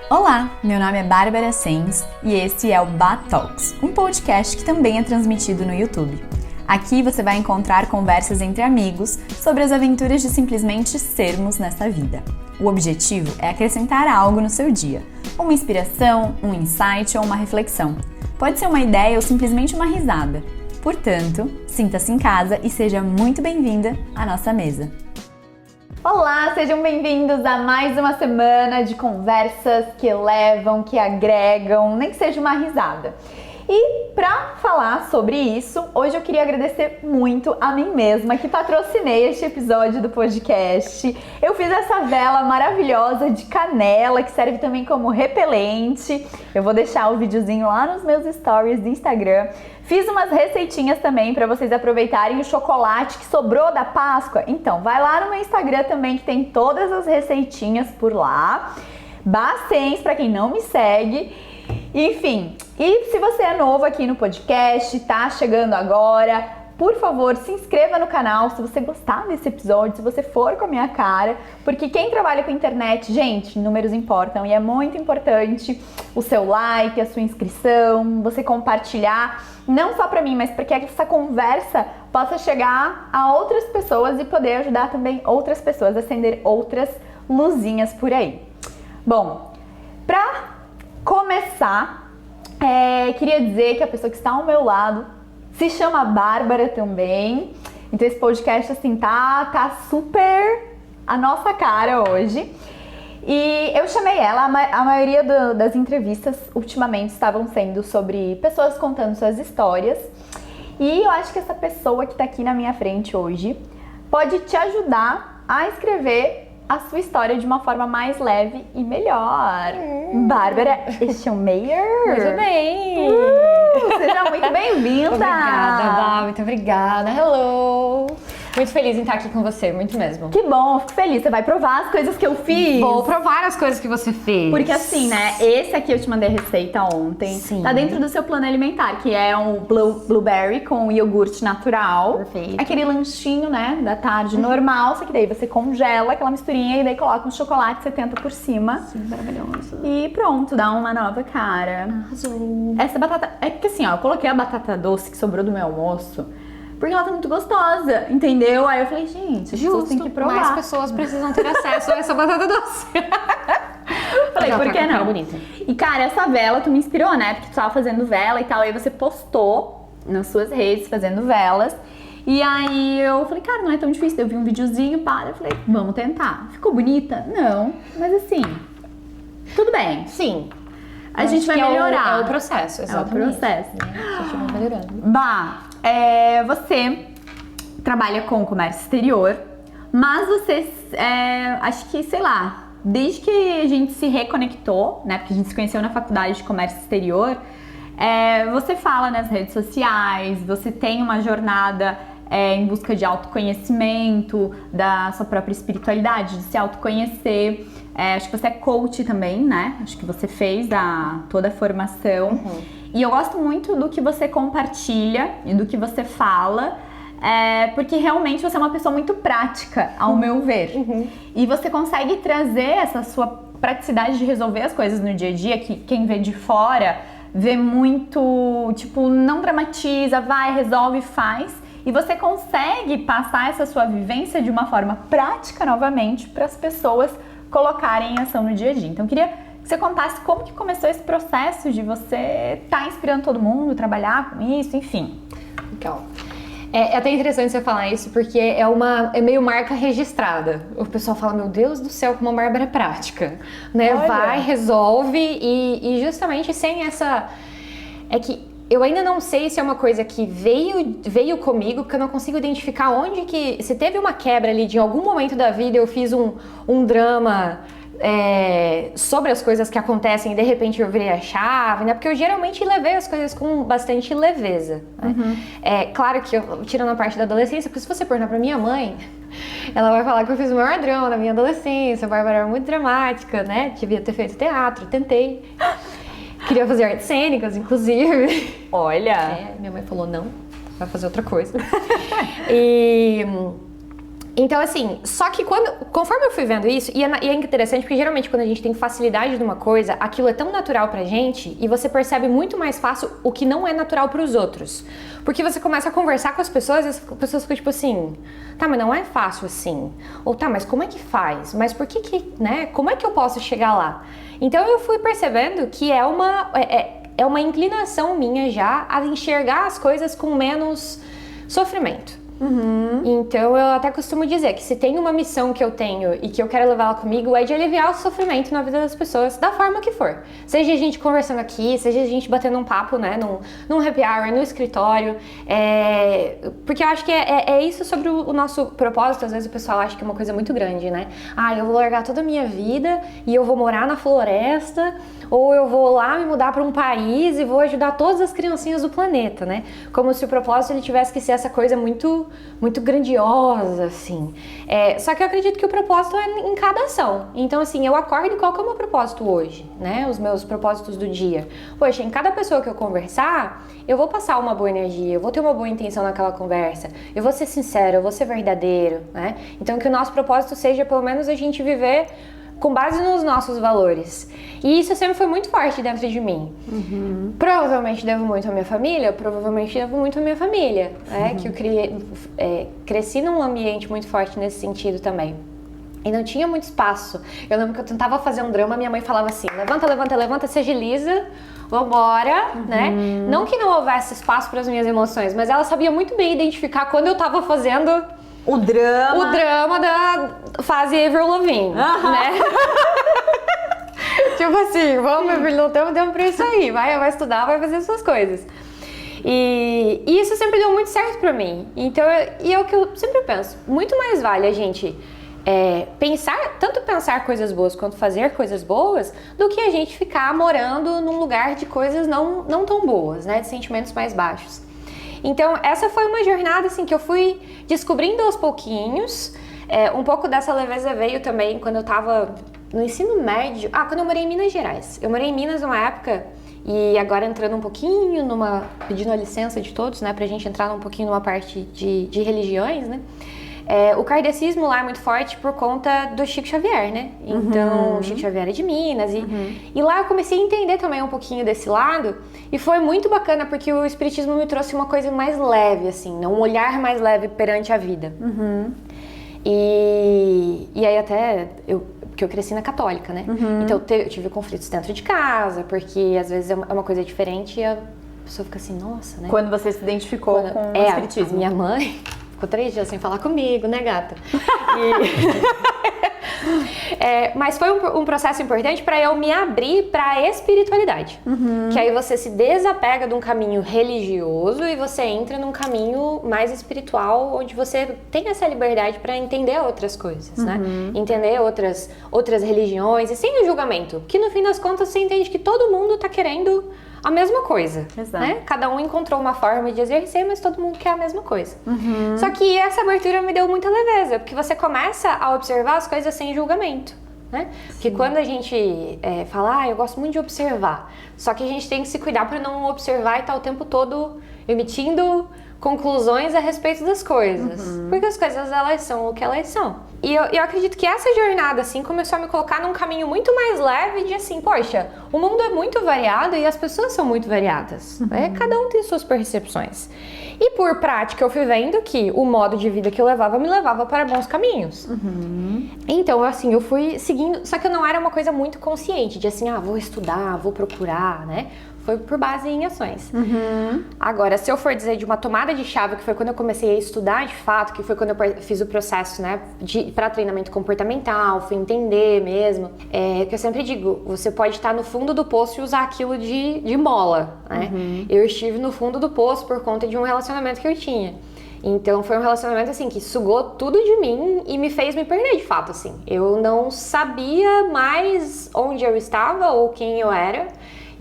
Olá, meu nome é Bárbara Sens e esse é o Bat Talks, um podcast que também é transmitido no YouTube. Aqui você vai encontrar conversas entre amigos sobre as aventuras de simplesmente sermos nessa vida. O objetivo é acrescentar algo no seu dia, uma inspiração, um insight ou uma reflexão. Pode ser uma ideia ou simplesmente uma risada. Portanto, sinta-se em casa e seja muito bem-vinda à nossa mesa. Olá, sejam bem-vindos a mais uma semana de conversas que elevam, que agregam, nem que seja uma risada. E para falar sobre isso, hoje eu queria agradecer muito a mim mesma que patrocinei este episódio do podcast. Eu fiz essa vela maravilhosa de canela que serve também como repelente. Eu vou deixar o videozinho lá nos meus stories do Instagram. Fiz umas receitinhas também para vocês aproveitarem o chocolate que sobrou da Páscoa. Então, vai lá no meu Instagram também que tem todas as receitinhas por lá. Bacens para quem não me segue. Enfim, e se você é novo aqui no podcast, tá chegando agora, por favor, se inscreva no canal se você gostar desse episódio, se você for com a minha cara, porque quem trabalha com internet, gente, números importam e é muito importante o seu like, a sua inscrição, você compartilhar, não só pra mim, mas para que essa conversa possa chegar a outras pessoas e poder ajudar também outras pessoas a acender outras luzinhas por aí. Bom, pra começar, queria dizer que a pessoa que está ao meu lado se chama Bárbara também. Então esse podcast assim tá super a nossa cara hoje. E eu chamei ela, a maioria das entrevistas ultimamente estavam sendo sobre pessoas contando suas histórias. E eu acho que essa pessoa que tá aqui na minha frente hoje pode te ajudar a escrever a sua história de uma forma mais leve e melhor. Bárbara Eschelmeyer. Muito bem! Seja muito bem-vinda! Obrigada, Bá, muito obrigada. Hello! Muito feliz em estar aqui com você, muito mesmo. Que bom, fico feliz. Você vai provar as coisas que eu fiz. Vou provar as coisas que você fez. Porque assim, né, esse aqui eu te mandei a receita ontem. Sim. Tá dentro do seu plano alimentar, que é um blueberry com iogurte natural. Perfeito. Aquele lanchinho, né, da tarde normal, só que daí você congela aquela misturinha e daí coloca um chocolate 70 por cima. Sim, maravilhoso. E pronto, dá uma nova cara. Arrasou. Essa batata... É porque assim, ó, eu coloquei a batata doce que sobrou do meu almoço porque ela tá muito gostosa, entendeu? Aí eu falei, gente, as pessoas têm que provar. Mais pessoas precisam ter acesso a essa batata doce. Falei, por que não? Bonita. E cara, essa vela tu me inspirou, né? Porque tu tava fazendo vela e tal, aí você postou nas suas redes fazendo velas. E aí eu falei, cara, não é tão difícil. Eu vi um videozinho, eu falei, vamos tentar. Ficou bonita? Não, mas assim, tudo bem. Sim. A gente vai melhorar. É o processo, exatamente. É o processo. A gente vai melhorando. Bah, você trabalha com comércio exterior, mas você, acho que, sei lá, desde que a gente se reconectou, né, porque a gente se conheceu na faculdade de comércio exterior, você fala nas redes sociais, você tem uma jornada em busca de autoconhecimento, da sua própria espiritualidade, de se autoconhecer. Acho que você é coach também, né? Acho que você fez toda a formação. Uhum. E eu gosto muito do que você compartilha e do que você fala, porque realmente você é uma pessoa muito prática, ao meu ver. Uhum. E você consegue trazer essa sua praticidade de resolver as coisas no dia a dia, que quem vê de fora vê muito, tipo, não dramatiza, vai, resolve, faz. E você consegue passar essa sua vivência de uma forma prática novamente para as pessoas colocarem em ação no dia a dia. Então eu queria que você contasse como que começou esse processo de você estar inspirando todo mundo, trabalhar com isso, enfim. Legal. É até interessante você falar isso, porque é meio marca registrada. O pessoal fala, meu Deus do céu, como a Bárbara é prática, né? Olha. Vai, resolve e justamente sem essa... É que eu ainda não sei se é uma coisa que veio comigo, porque eu não consigo identificar onde que... Se teve uma quebra ali de algum momento da vida, eu fiz um drama sobre as coisas que acontecem e de repente eu virei a chave, né? Porque eu geralmente levei as coisas com bastante leveza. Né? Uhum. Claro que eu, tirando a parte da adolescência, porque se você perguntar pra minha mãe, ela vai falar que eu fiz o maior drama na minha adolescência, a Bárbara era muito dramática, né? Devia ter feito teatro, tentei. Queria fazer artes cênicas, inclusive. Olha! Minha mãe falou, não, vai fazer outra coisa. Então, assim, só que conforme eu fui vendo isso, e é interessante porque geralmente quando a gente tem facilidade de uma coisa, aquilo é tão natural pra gente e você percebe muito mais fácil o que não é natural pros outros. Porque você começa a conversar com as pessoas e as pessoas ficam tipo assim, tá, mas não é fácil assim. Ou tá, mas como é que faz? Mas por que, né? Como é que eu posso chegar lá? Então eu fui percebendo que é uma inclinação minha já a enxergar as coisas com menos sofrimento. Então eu até costumo dizer que se tem uma missão que eu tenho e que eu quero levar ela comigo é de aliviar o sofrimento na vida das pessoas da forma que for, seja a gente conversando aqui, seja a gente batendo um papo, né, num happy hour, no escritório, porque eu acho que é isso sobre o nosso propósito. Às vezes o pessoal acha que é uma coisa muito grande, né, eu vou largar toda a minha vida e eu vou morar na floresta, ou eu vou lá me mudar para um país e vou ajudar todas as criancinhas do planeta, né? Como se o propósito ele tivesse que ser essa coisa muito, muito grandiosa, assim. Só que eu acredito que o propósito é em cada ação. Então, assim, eu acordo, qual que é o meu propósito hoje, né? Os meus propósitos do dia. Poxa, em cada pessoa que eu conversar, eu vou passar uma boa energia, eu vou ter uma boa intenção naquela conversa, eu vou ser sincero, eu vou ser verdadeiro, né? Então, que o nosso propósito seja, pelo menos, a gente viver com base nos nossos valores. E isso sempre foi muito forte dentro de mim. Provavelmente devo muito à minha família, né? Que eu cresci num ambiente muito forte nesse sentido também. E não tinha muito espaço. Eu lembro que eu tentava fazer um drama, minha mãe falava assim, levanta, levanta, levanta, se agiliza, vambora, né? Não que não houvesse espaço para as minhas emoções, mas ela sabia muito bem identificar quando eu tava fazendo o drama da fase Avril Lavigne, né? Tipo assim, vamos, meu filho, não temos tempo pra isso aí. Vai estudar, vai fazer as suas coisas. E isso sempre deu muito certo pra mim. Então, é o que eu sempre penso. Muito mais vale a gente pensar coisas boas quanto fazer coisas boas, do que a gente ficar morando num lugar de coisas não tão boas, né? De sentimentos mais baixos. Então, essa foi uma jornada assim, que eu fui descobrindo aos pouquinhos. Um pouco dessa leveza veio também quando eu tava no ensino médio. Quando eu morei em Minas Gerais. Eu morei em Minas numa época, e agora entrando um pouquinho pedindo a licença de todos, né, pra gente entrar um pouquinho numa parte de religiões, né? O kardecismo lá é muito forte por conta do Chico Xavier, né? Então, o Chico Xavier é de Minas. E lá eu comecei a entender também um pouquinho desse lado. E foi muito bacana, porque o espiritismo me trouxe uma coisa mais leve, assim, né? Um olhar mais leve perante a vida. E aí até, porque eu cresci na católica, né? Então eu tive conflitos dentro de casa, porque às vezes é uma coisa diferente e a pessoa fica assim, nossa, né? Quando você se identificou com o espiritismo? A minha mãe ficou 3 dias sem falar comigo, né, gata? Mas foi um processo importante para eu me abrir para a espiritualidade. Que aí você se desapega de um caminho religioso e você entra num caminho mais espiritual, onde você tem essa liberdade para entender outras coisas, né? Entender outras religiões e sem o julgamento. Que no fim das contas você entende que todo mundo tá querendo a mesma coisa, né? Cada um encontrou uma forma de exercer, mas todo mundo quer a mesma coisa. Só que essa abertura me deu muita leveza, porque você começa a observar as coisas sem julgamento, né? Porque quando a gente fala, eu gosto muito de observar, só que a gente tem que se cuidar para não observar e estar o tempo todo emitindo conclusões a respeito das coisas, porque as coisas elas são o que elas são. E eu acredito que essa jornada assim começou a me colocar num caminho muito mais leve de assim, poxa, o mundo é muito variado e as pessoas são muito variadas, né? Cada um tem suas percepções. E por prática eu fui vendo que o modo de vida que eu levava me levava para bons caminhos. Então assim, eu fui seguindo, só que não era uma coisa muito consciente de assim, vou estudar, vou procurar, né? Foi por base em ações. Agora, se eu for dizer de uma tomada de chave, que foi quando eu comecei a estudar de fato, que foi quando eu fiz o processo, né, para treinamento comportamental, fui entender mesmo, que eu sempre digo, você pode estar no fundo do poço e usar aquilo de mola, né? Eu estive no fundo do poço por conta de um relacionamento que eu tinha. Então foi um relacionamento assim que sugou tudo de mim e me fez me perder de fato, assim. Eu não sabia mais onde eu estava ou quem eu era.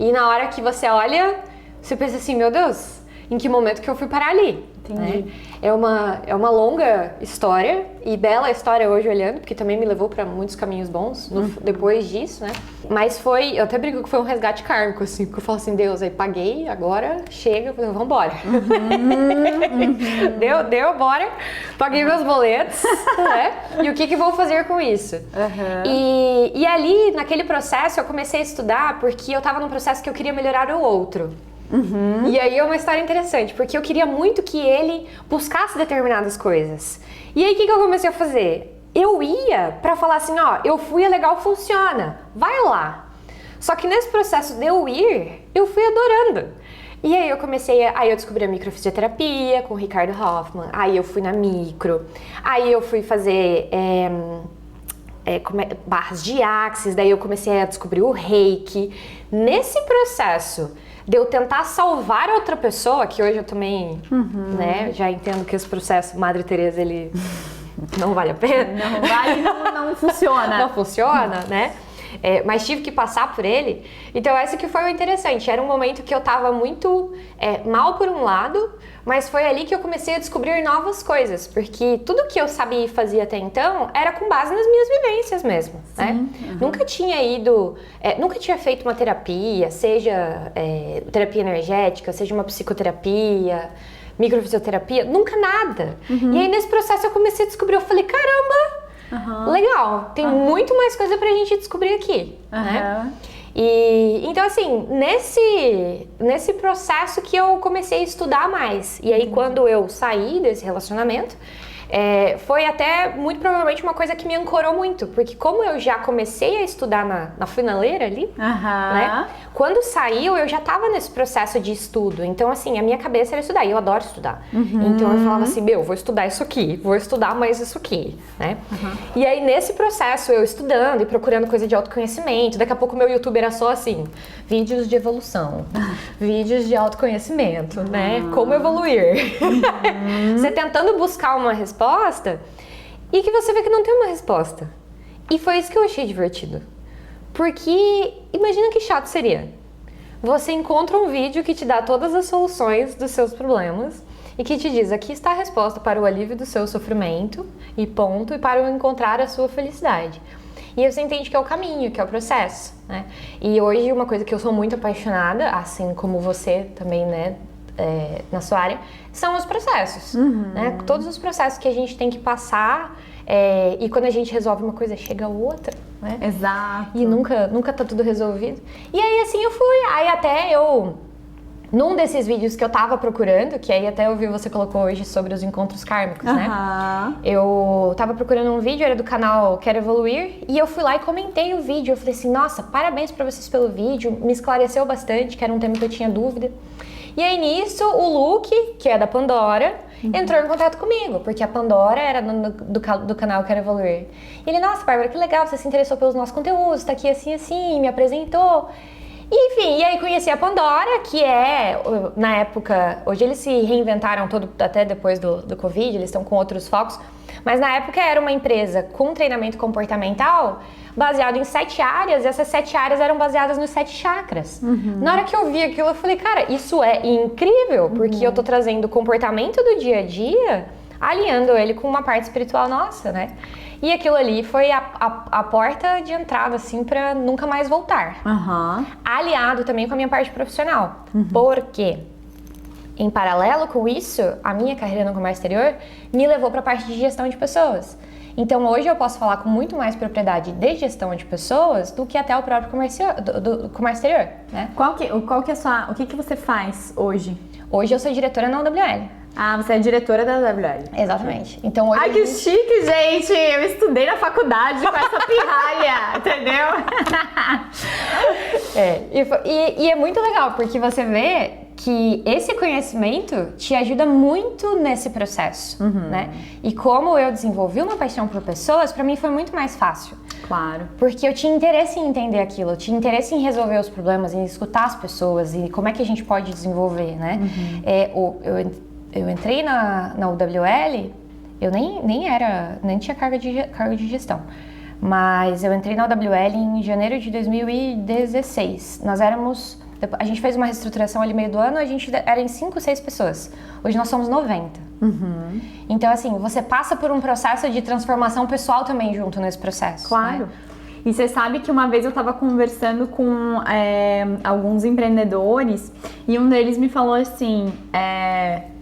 E na hora que você olha, você pensa assim, meu Deus, em que momento que eu fui parar ali. Né? É uma longa história e bela história hoje olhando, porque também me levou para muitos caminhos bons depois disso, né? Mas eu até brinco que foi um resgate kármico, assim, porque eu falo assim, Deus, aí paguei, agora chega, vamos embora. Deu, bora, paguei meus boletos, né? E o que vou fazer com isso? E ali, naquele processo, eu comecei a estudar porque eu tava num processo que eu queria melhorar o outro. E aí é uma história interessante, porque eu queria muito que ele buscasse determinadas coisas. E aí o que eu comecei a fazer? Eu ia pra falar assim, ó, eu fui, é legal, funciona, vai lá. Só que nesse processo de eu ir, eu fui adorando. E aí eu descobri a microfisioterapia com o Ricardo Hoffman, aí eu fui na micro, aí eu fui fazer barras de axis, daí eu comecei a descobrir o reiki. Nesse processo de eu tentar salvar outra pessoa, que hoje eu também, né, já entendo que esse processo Madre Teresa, ele não vale a pena. Não vale, não funciona. Não funciona, né? Mas tive que passar por ele. Então esse que foi o interessante. Era um momento que eu tava muito mal por um lado, mas foi ali que eu comecei a descobrir novas coisas. Porque tudo que eu sabia e fazia até então era com base nas minhas vivências mesmo, né? Nunca tinha nunca tinha feito uma terapia, seja terapia energética, seja uma psicoterapia, microfisioterapia, nunca nada. E aí nesse processo eu comecei a descobrir, eu falei, caramba! Legal, tem muito mais coisa pra gente descobrir aqui, né? E então assim, nesse processo que eu comecei a estudar mais. E aí quando eu saí desse relacionamento, foi até muito provavelmente uma coisa que me ancorou muito, porque como eu já comecei a estudar na finaleira ali, né? Quando saiu, eu já tava nesse processo de estudo. Então, assim, a minha cabeça era estudar, e eu adoro estudar. Então eu falava assim, vou estudar isso aqui, vou estudar mais isso aqui, né? E aí, nesse processo, eu estudando e procurando coisa de autoconhecimento, daqui a pouco meu YouTube era só assim, vídeos de evolução, vídeos de autoconhecimento, né? Como evoluir. Você tentando buscar uma resposta e que você vê que não tem uma resposta. E foi isso que eu achei divertido. Porque imagina que chato seria. Você encontra um vídeo que te dá todas as soluções dos seus problemas e que te diz, aqui está a resposta para o alívio do seu sofrimento e ponto, e para encontrar a sua felicidade. E você entende que é o caminho, que é o processo, né? E hoje uma coisa que eu sou muito apaixonada, assim como você também, né, na sua área, são os processos, né? Todos os processos que a gente tem que passar, e quando a gente resolve uma coisa, chega outra, né? Exato. E nunca tá tudo resolvido. E aí assim eu fui, aí até num desses vídeos que eu tava procurando, que aí até eu vi você colocou hoje sobre os encontros kármicos, né? Eu tava procurando um vídeo, era do canal Quero Evoluir, e eu fui lá e comentei o vídeo. Eu falei assim, nossa, parabéns pra vocês pelo vídeo, me esclareceu bastante, que era um tema que eu tinha dúvida. E aí nisso, o Luke, que é da Pandora, entrou em contato comigo, porque a Pandora era do canal Quero Evoluir. E ele, nossa, Bárbara, que legal, você se interessou pelos nossos conteúdos, tá aqui assim, me apresentou. Enfim, e aí conheci a Pandora, que na época, hoje eles se reinventaram até depois do Covid, eles estão com outros focos, mas na época era uma empresa com treinamento comportamental baseado em 7 áreas, e essas 7 áreas eram baseadas nos 7 chakras. Na hora que eu vi aquilo, eu falei, cara, isso é incrível, porque eu tô trazendo o comportamento do dia a dia, alinhando ele com uma parte espiritual nossa, né? E aquilo ali foi a porta de entrada, assim, pra nunca mais voltar. Aliado também com a minha parte profissional. Porque, em paralelo com isso, a minha carreira no comércio exterior me levou pra parte de gestão de pessoas. Então, hoje eu posso falar com muito mais propriedade de gestão de pessoas do que até o próprio comércio exterior, né? O que você faz hoje? Hoje eu sou diretora na UWL. Ah, você é diretora da UWL. Exatamente. Então, hoje ai, que chique, gente! Eu estudei na faculdade com essa pirralha, entendeu? E é muito legal, porque você vê que esse conhecimento te ajuda muito nesse processo, né? E como eu desenvolvi uma paixão por pessoas, pra mim foi muito mais fácil. Claro. Porque eu tinha interesse em entender aquilo, eu tinha interesse em resolver os problemas, em escutar as pessoas e como é que a gente pode desenvolver, né? Eu entrei na UWL, eu nem tinha cargo de gestão, mas eu entrei na UWL em janeiro de 2016. Nós éramos A gente fez uma reestruturação ali meio do ano, a gente era em 5, 6 pessoas. Hoje nós somos 90. Então, assim, você passa por um processo de transformação pessoal também junto nesse processo. Claro. Né? E você sabe que uma vez eu estava conversando com alguns empreendedores e um deles me falou assim,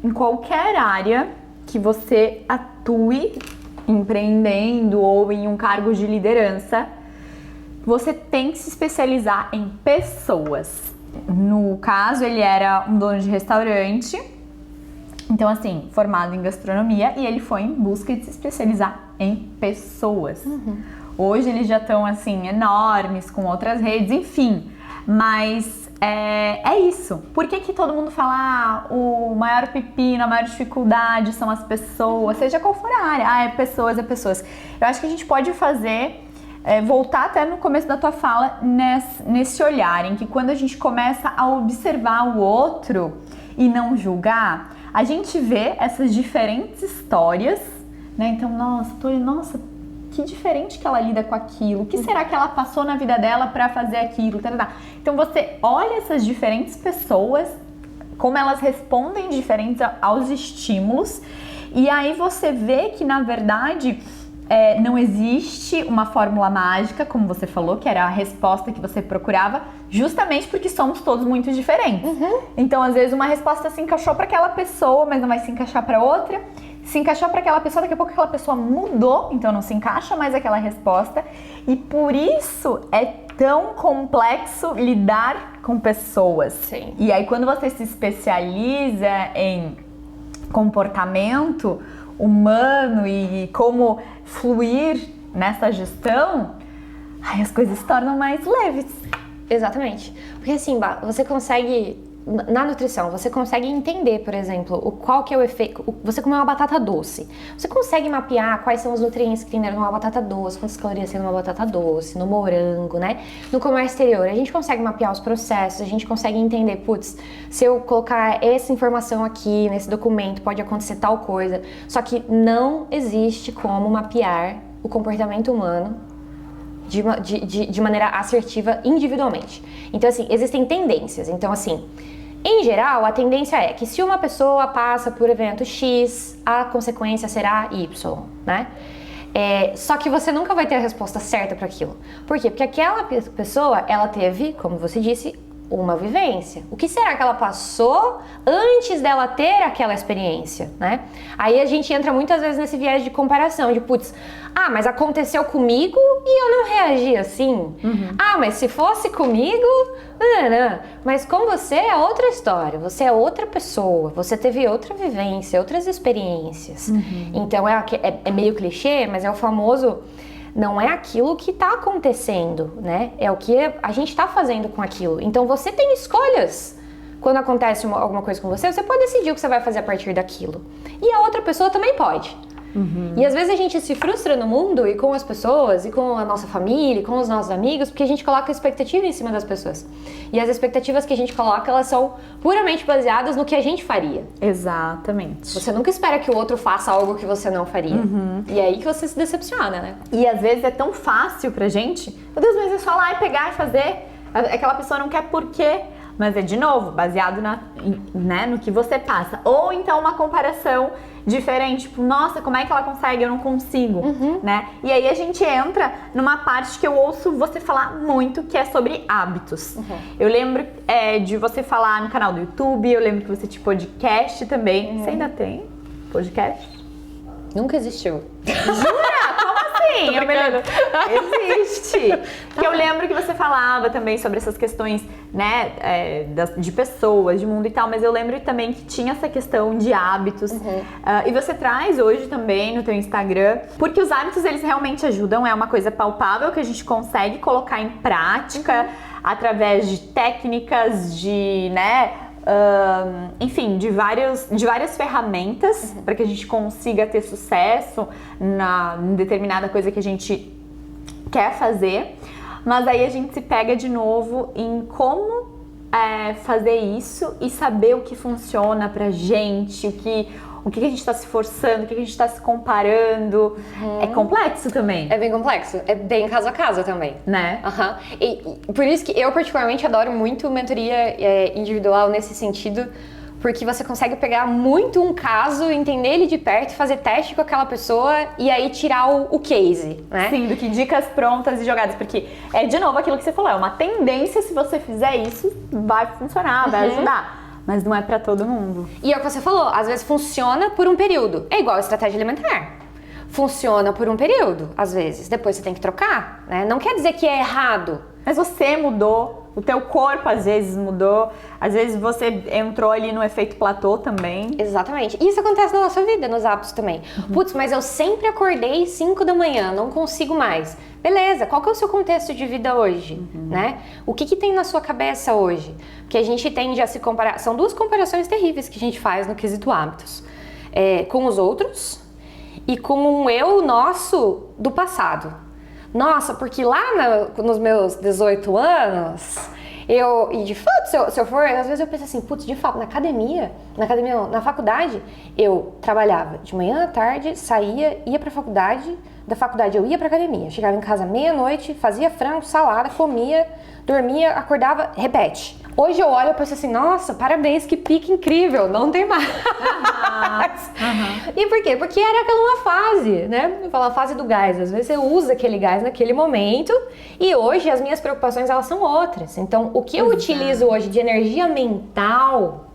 em qualquer área que você atue empreendendo ou em um cargo de liderança, você tem que se especializar em pessoas. No caso, ele era um dono de restaurante, então assim, formado em gastronomia, e ele foi em busca de se especializar em pessoas. Hoje eles já estão assim, enormes, com outras redes, enfim, mas é isso. Por que todo mundo fala o maior pepino, a maior dificuldade são as pessoas, seja qual for a área, é pessoas. Eu acho que a gente pode fazer, voltar até no começo da tua fala, nesse olhar, em que quando a gente começa a observar o outro e não julgar, a gente vê essas diferentes histórias, né? Então, nossa, que diferente que ela lida com aquilo, o que será que ela passou na vida dela para fazer aquilo, Então você olha essas diferentes pessoas, como elas respondem diferentes aos estímulos, e aí você vê que na verdade não existe uma fórmula mágica, como você falou, que era a resposta que você procurava, justamente porque somos todos muito diferentes. Então às vezes uma resposta se encaixou para aquela pessoa, mas não vai se encaixar para outra. Se encaixou para aquela pessoa, daqui a pouco aquela pessoa mudou, então não se encaixa mais aquela resposta. E por isso é tão complexo lidar com pessoas. Sim. E aí quando você se especializa em comportamento humano e como fluir nessa gestão, aí as coisas se tornam mais leves. Exatamente. Porque assim, você consegue... Na nutrição, você consegue entender, por exemplo, qual que é o efeito... Você comer uma batata doce. Você consegue mapear quais são os nutrientes que tem numa batata doce, quantas calorias tem numa batata doce, no morango, né? No comércio exterior, a gente consegue mapear os processos, a gente consegue entender, putz, se eu colocar essa informação aqui nesse documento, pode acontecer tal coisa. Só que não existe como mapear o comportamento humano de maneira assertiva individualmente. Então, assim, existem tendências. Então, assim... Em geral, a tendência é que se uma pessoa passa por evento X, a consequência será Y, né? Só que você nunca vai ter a resposta certa para aquilo. Por quê? Porque aquela pessoa, ela teve, como você disse, uma vivência. O que será que ela passou antes dela ter aquela experiência, né? Aí a gente entra muitas vezes nesse viés de comparação, de putz, mas aconteceu comigo e eu não reagi assim. Mas se fosse comigo, não. Mas com você é outra história, você é outra pessoa, você teve outra vivência, outras experiências. Então é meio clichê, mas é o famoso... Não é aquilo que está acontecendo, né? É o que a gente está fazendo com aquilo. Então você tem escolhas. Quando acontece alguma coisa com você, você pode decidir o que você vai fazer a partir daquilo. E a outra pessoa também pode. E às vezes a gente se frustra no mundo e com as pessoas, e com a nossa família, e com os nossos amigos, porque a gente coloca expectativa em cima das pessoas. E as expectativas que a gente coloca, elas são puramente baseadas no que a gente faria. Exatamente. Você nunca espera que o outro faça algo que você não faria. E é aí que você se decepciona, né? E às vezes é tão fácil pra gente, meu Deus, mas é só lá e pegar e fazer. Aquela pessoa não quer por quê. Mas é, de novo, baseado no que você passa. Ou então uma comparação diferente, tipo, nossa, como é que ela consegue? Eu não consigo, né? E aí a gente entra numa parte que eu ouço você falar muito, que é sobre hábitos. Eu lembro de você falar no canal do YouTube, eu lembro que você tinha podcast também. Você ainda tem podcast? Nunca existiu. Jura? Como assim? Eu me lembro. Existe. Que eu lembro que você falava também sobre essas questões, né, de pessoas, de mundo e tal, mas eu lembro também que tinha essa questão de hábitos. E você traz hoje também no teu Instagram, porque os hábitos, eles realmente ajudam, é uma coisa palpável que a gente consegue colocar em prática através de técnicas, enfim, de várias ferramentas para que a gente consiga ter sucesso em determinada coisa que a gente quer fazer, mas aí a gente se pega de novo em como fazer isso e saber o que funciona pra gente, o que a gente tá se forçando, o que a gente tá se comparando. É complexo também. É bem complexo, é bem caso a caso também. Né? E por isso que eu particularmente adoro muito mentoria individual nesse sentido, porque você consegue pegar muito um caso, entender ele de perto, fazer teste com aquela pessoa e aí tirar o case, né? Sim, do que dicas prontas e jogadas, porque é de novo aquilo que você falou, é uma tendência, se você fizer isso, vai funcionar, vai ajudar, mas não é pra todo mundo. E é o que você falou, às vezes funciona por um período, é igual a estratégia alimentar. Funciona por um período, às vezes, depois você tem que trocar, né? Não quer dizer que é errado. Mas você mudou, o teu corpo às vezes mudou, às vezes você entrou ali no efeito platô também. Exatamente. E isso acontece na nossa vida, nos hábitos também. Putz, mas eu sempre acordei 5 da manhã, não consigo mais. Beleza, qual que é o seu contexto de vida hoje, né? O que tem na sua cabeça hoje? Porque a gente tende a se comparar, são duas comparações terríveis que a gente faz no quesito hábitos. Com os outros e com um eu nosso do passado. Nossa, porque lá nos meus 18 anos, e de fato, se eu for, às vezes eu penso assim, putz, de fato, na academia não, na faculdade, eu trabalhava de manhã à tarde, saía, ia pra faculdade, da faculdade eu ia pra academia, chegava em casa meia-noite, fazia frango, salada, comia, dormia, acordava, repete. Hoje eu olho e penso assim, nossa, parabéns, que pique incrível, não tem mais. E por quê? Porque era aquela uma fase, né? Eu falo a fase do gás, às vezes você usa aquele gás naquele momento e hoje as minhas preocupações elas são outras. Então o que eu utilizo hoje de energia mental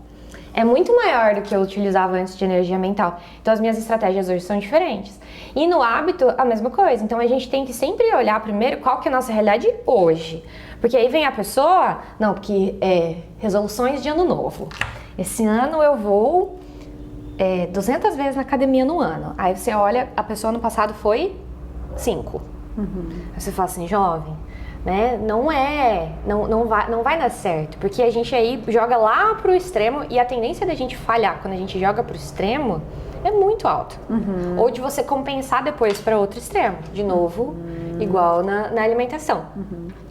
é muito maior do que eu utilizava antes de energia mental. Então as minhas estratégias hoje são diferentes. E no hábito, a mesma coisa. Então a gente tem que sempre olhar primeiro qual que é a nossa realidade hoje. Porque aí vem a pessoa, não, porque resoluções de ano novo. Esse ano eu vou 200 vezes na academia no ano. Aí você olha, a pessoa no passado foi 5. Aí você fala assim, jovem, né? Não vai dar certo, porque a gente aí joga lá pro extremo e a tendência da gente falhar quando a gente joga pro extremo é muito alta. Ou de você compensar depois para outro extremo, de novo, igual na alimentação.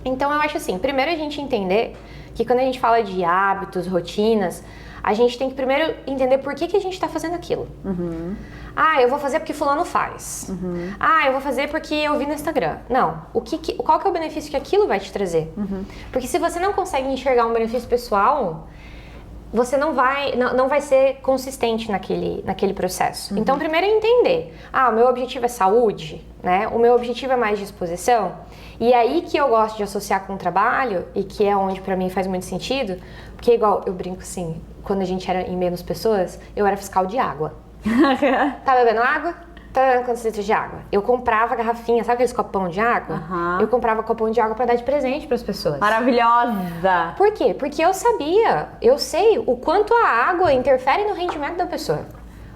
Então eu acho assim, primeiro a gente entender que quando a gente fala de hábitos, rotinas, a gente tem que primeiro entender por que a gente está fazendo aquilo. Eu vou fazer porque fulano faz. Eu vou fazer porque eu vi no Instagram. Não, qual que é o benefício que aquilo vai te trazer? Porque se você não consegue enxergar um benefício pessoal, você não vai ser consistente naquele processo. Então, primeiro é entender. O meu objetivo é saúde, né? O meu objetivo é mais disposição. E aí que eu gosto de associar com o trabalho, e que é onde pra mim faz muito sentido, porque igual, eu brinco assim, quando a gente era em menos pessoas, eu era fiscal de água. Tá bebendo água? Tá bebendo quantos litros de água? Eu comprava garrafinha, sabe aqueles copão de água? Eu comprava copão de água pra dar de presente pras pessoas. Maravilhosa! Por quê? Porque eu sei o quanto a água interfere no rendimento da pessoa.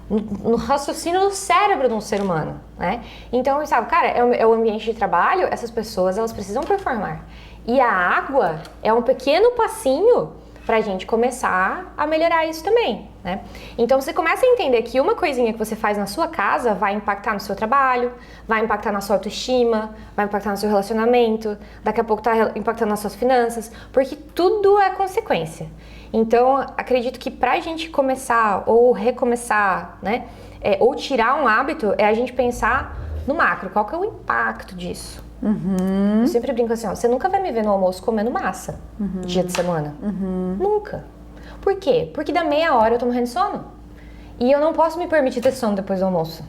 No raciocínio do cérebro de um ser humano, né? Então eu pensava, cara, é o ambiente de trabalho, essas pessoas, elas precisam performar. E a água é um pequeno passinho pra gente começar a melhorar isso também, né? Então você começa a entender que uma coisinha que você faz na sua casa vai impactar no seu trabalho, vai impactar na sua autoestima, vai impactar no seu relacionamento, daqui a pouco tá impactando nas suas finanças, porque tudo é consequência. Então, acredito que pra gente começar ou recomeçar, né, ou tirar um hábito, é a gente pensar no macro, qual que é o impacto disso? Eu sempre brinco assim, você nunca vai me ver no almoço comendo massa, dia de semana. Nunca. Por quê? Porque da meia hora eu tô morrendo de sono. E eu não posso me permitir ter sono depois do almoço.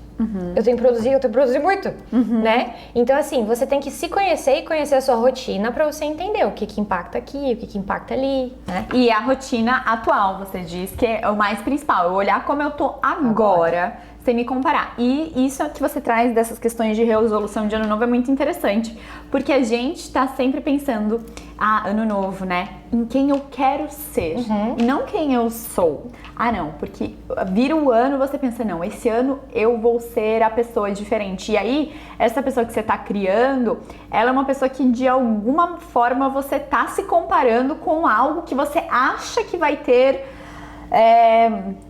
Eu tenho que produzir muito, né? Então, assim, você tem que se conhecer e conhecer a sua rotina pra você entender o que impacta aqui, o que impacta ali, né? E a rotina atual, você diz que é o mais principal. Eu olhar como eu tô agora, sem me comparar. E isso que você traz dessas questões de resolução de ano novo é muito interessante. Porque a gente tá sempre pensando, ano novo, né? Em quem eu quero ser. E não quem eu sou. Não, porque vira o ano você pensa, não, esse ano eu vou ser a pessoa diferente. E aí, essa pessoa que você tá criando, ela é uma pessoa que de alguma forma você tá se comparando com algo que você acha que vai ter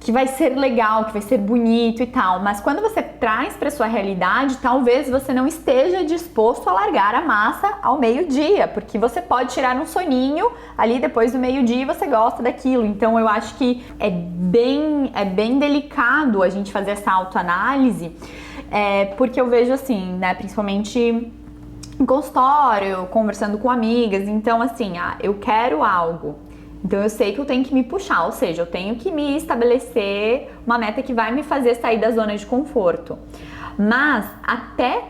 que vai ser legal, que vai ser bonito e tal, mas quando você traz para sua realidade, talvez você não esteja disposto a largar a massa ao meio-dia, porque você pode tirar um soninho ali depois do meio-dia e você gosta daquilo. Então eu acho que é bem delicado a gente fazer essa autoanálise, porque eu vejo assim, né, principalmente em consultório, conversando com amigas, então assim, eu quero algo. Então eu sei que eu tenho que me puxar, ou seja, eu tenho que me estabelecer uma meta que vai me fazer sair da zona de conforto. Mas até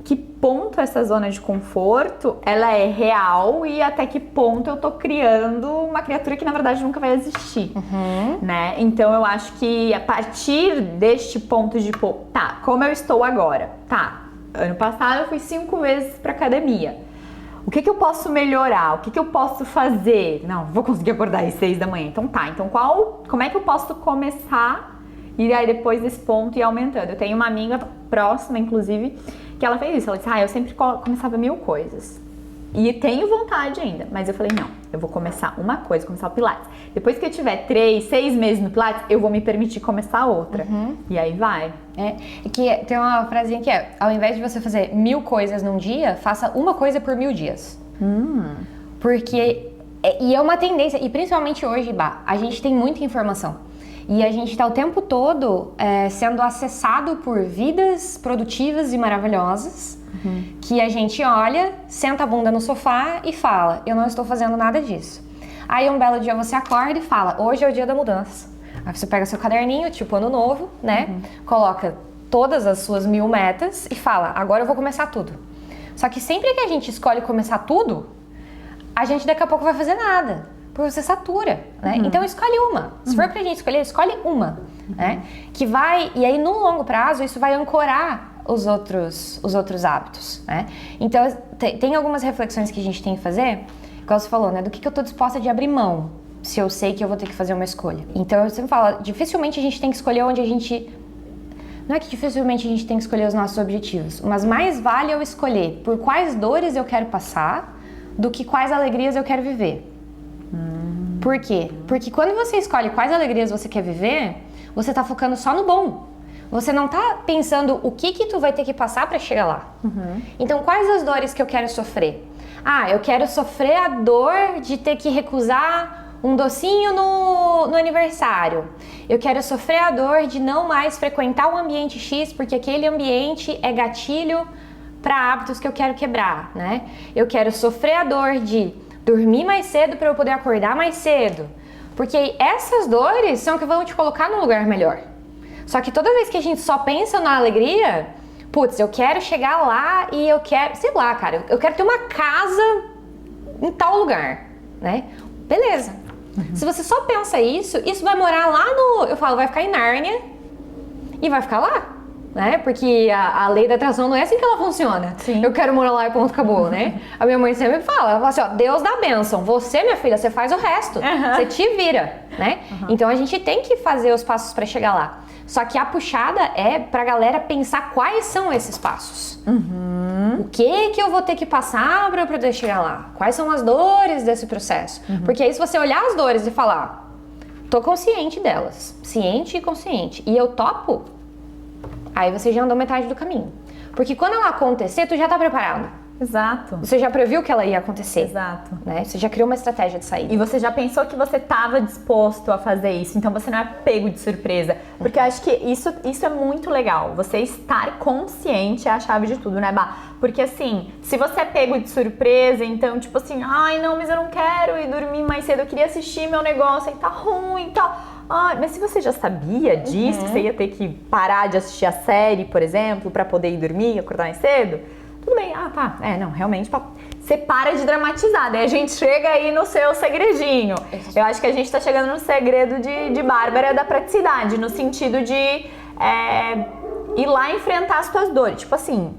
que ponto essa zona de conforto ela é real e até que ponto eu tô criando uma criatura que na verdade nunca vai existir, né? Então eu acho que a partir deste ponto de, como eu estou agora? Ano passado eu fui 5 vezes pra academia. O que eu posso melhorar? O que eu posso fazer? Não, vou conseguir acordar às 6 da manhã. Então como é que eu posso começar e aí depois desse ponto ir aumentando? Eu tenho uma amiga próxima, inclusive, que ela fez isso. Ela disse, eu sempre começava 1000 coisas. E tenho vontade ainda, mas eu falei, não, eu vou começar uma coisa, começar o Pilates. Depois que eu tiver 3, 6 meses no Pilates, eu vou me permitir começar outra. E aí vai. Que tem uma frasinha que ao invés de você fazer 1000 coisas num dia, faça uma coisa por 1000 dias. Porque, e é uma tendência, e principalmente hoje, a gente tem muita informação. E a gente está o tempo todo sendo acessado por vidas produtivas e maravilhosas, que a gente olha, senta a bunda no sofá e fala, eu não estou fazendo nada disso. Aí um belo dia você acorda e fala, hoje é o dia da mudança. Aí você pega seu caderninho, tipo ano novo, né? Coloca todas as suas 1000 metas e fala, agora eu vou começar tudo. Só que sempre que a gente escolhe começar tudo, a gente daqui a pouco vai fazer nada. Porque você satura, né? Então escolhe uma. Se for pra gente escolher, escolhe uma, né? Que vai, e aí no longo prazo isso vai ancorar os outros hábitos, né? Então tem algumas reflexões que a gente tem que fazer, como você falou, né? Do que eu tô disposta de abrir mão, se eu sei que eu vou ter que fazer uma escolha. Então eu sempre falo, dificilmente a gente tem que escolher onde a gente... Não é que dificilmente a gente tem que escolher os nossos objetivos, mas mais vale eu escolher por quais dores eu quero passar do que quais alegrias eu quero viver. Por quê? Porque quando você escolhe quais alegrias você quer viver, você tá focando só no bom. Você não tá pensando o que tu vai ter que passar para chegar lá. Então, quais as dores que eu quero sofrer? Eu quero sofrer a dor de ter que recusar um docinho no aniversário. Eu quero sofrer a dor de não mais frequentar o ambiente X, porque aquele ambiente é gatilho para hábitos que eu quero quebrar, né? Eu quero sofrer a dor de dormir mais cedo para eu poder acordar mais cedo. Porque essas dores são que vão te colocar num lugar melhor. Só que toda vez que a gente só pensa na alegria, eu quero chegar lá e eu quero, sei lá, cara, eu quero ter uma casa em tal lugar, né? Beleza. Se você só pensa isso vai morar lá vai ficar em Nárnia e vai ficar lá. Né? Porque a lei da atração não é assim que ela funciona. Sim. Eu quero morar lá e ponto, acabou, né? A minha mãe sempre fala, ela fala assim, Deus dá bênção, você, minha filha, você faz o resto, você te vira, né? Então a gente tem que fazer os passos para chegar lá. Só que a puxada é pra galera pensar quais são esses passos. O que eu vou ter que passar pra eu poder chegar lá? Quais são as dores desse processo? Porque aí se você olhar as dores e falar, tô consciente delas, ciente e consciente, e eu topo, aí você já andou metade do caminho. Porque quando ela acontecer, tu já tá preparado. Exato. Você já previu que ela ia acontecer. Exato. Né? Você já criou uma estratégia de saída. E você já pensou que você estava disposto a fazer isso, então você não é pego de surpresa. Porque eu acho que isso é muito legal. Você estar consciente é a chave de tudo, né, Bá? Porque assim, se você é pego de surpresa, então tipo assim, não, mas eu não quero ir dormir mais cedo, eu queria assistir meu negócio, aí tá ruim e tal. Mas se você já sabia disso, que você ia ter que parar de assistir a série, por exemplo, pra poder ir dormir, acordar mais cedo, tudo bem, não, realmente, você para de dramatizar, daí a gente chega aí no seu segredinho. Eu acho que a gente tá chegando no segredo de Bárbara da praticidade, no sentido de ir lá enfrentar as suas dores, tipo assim,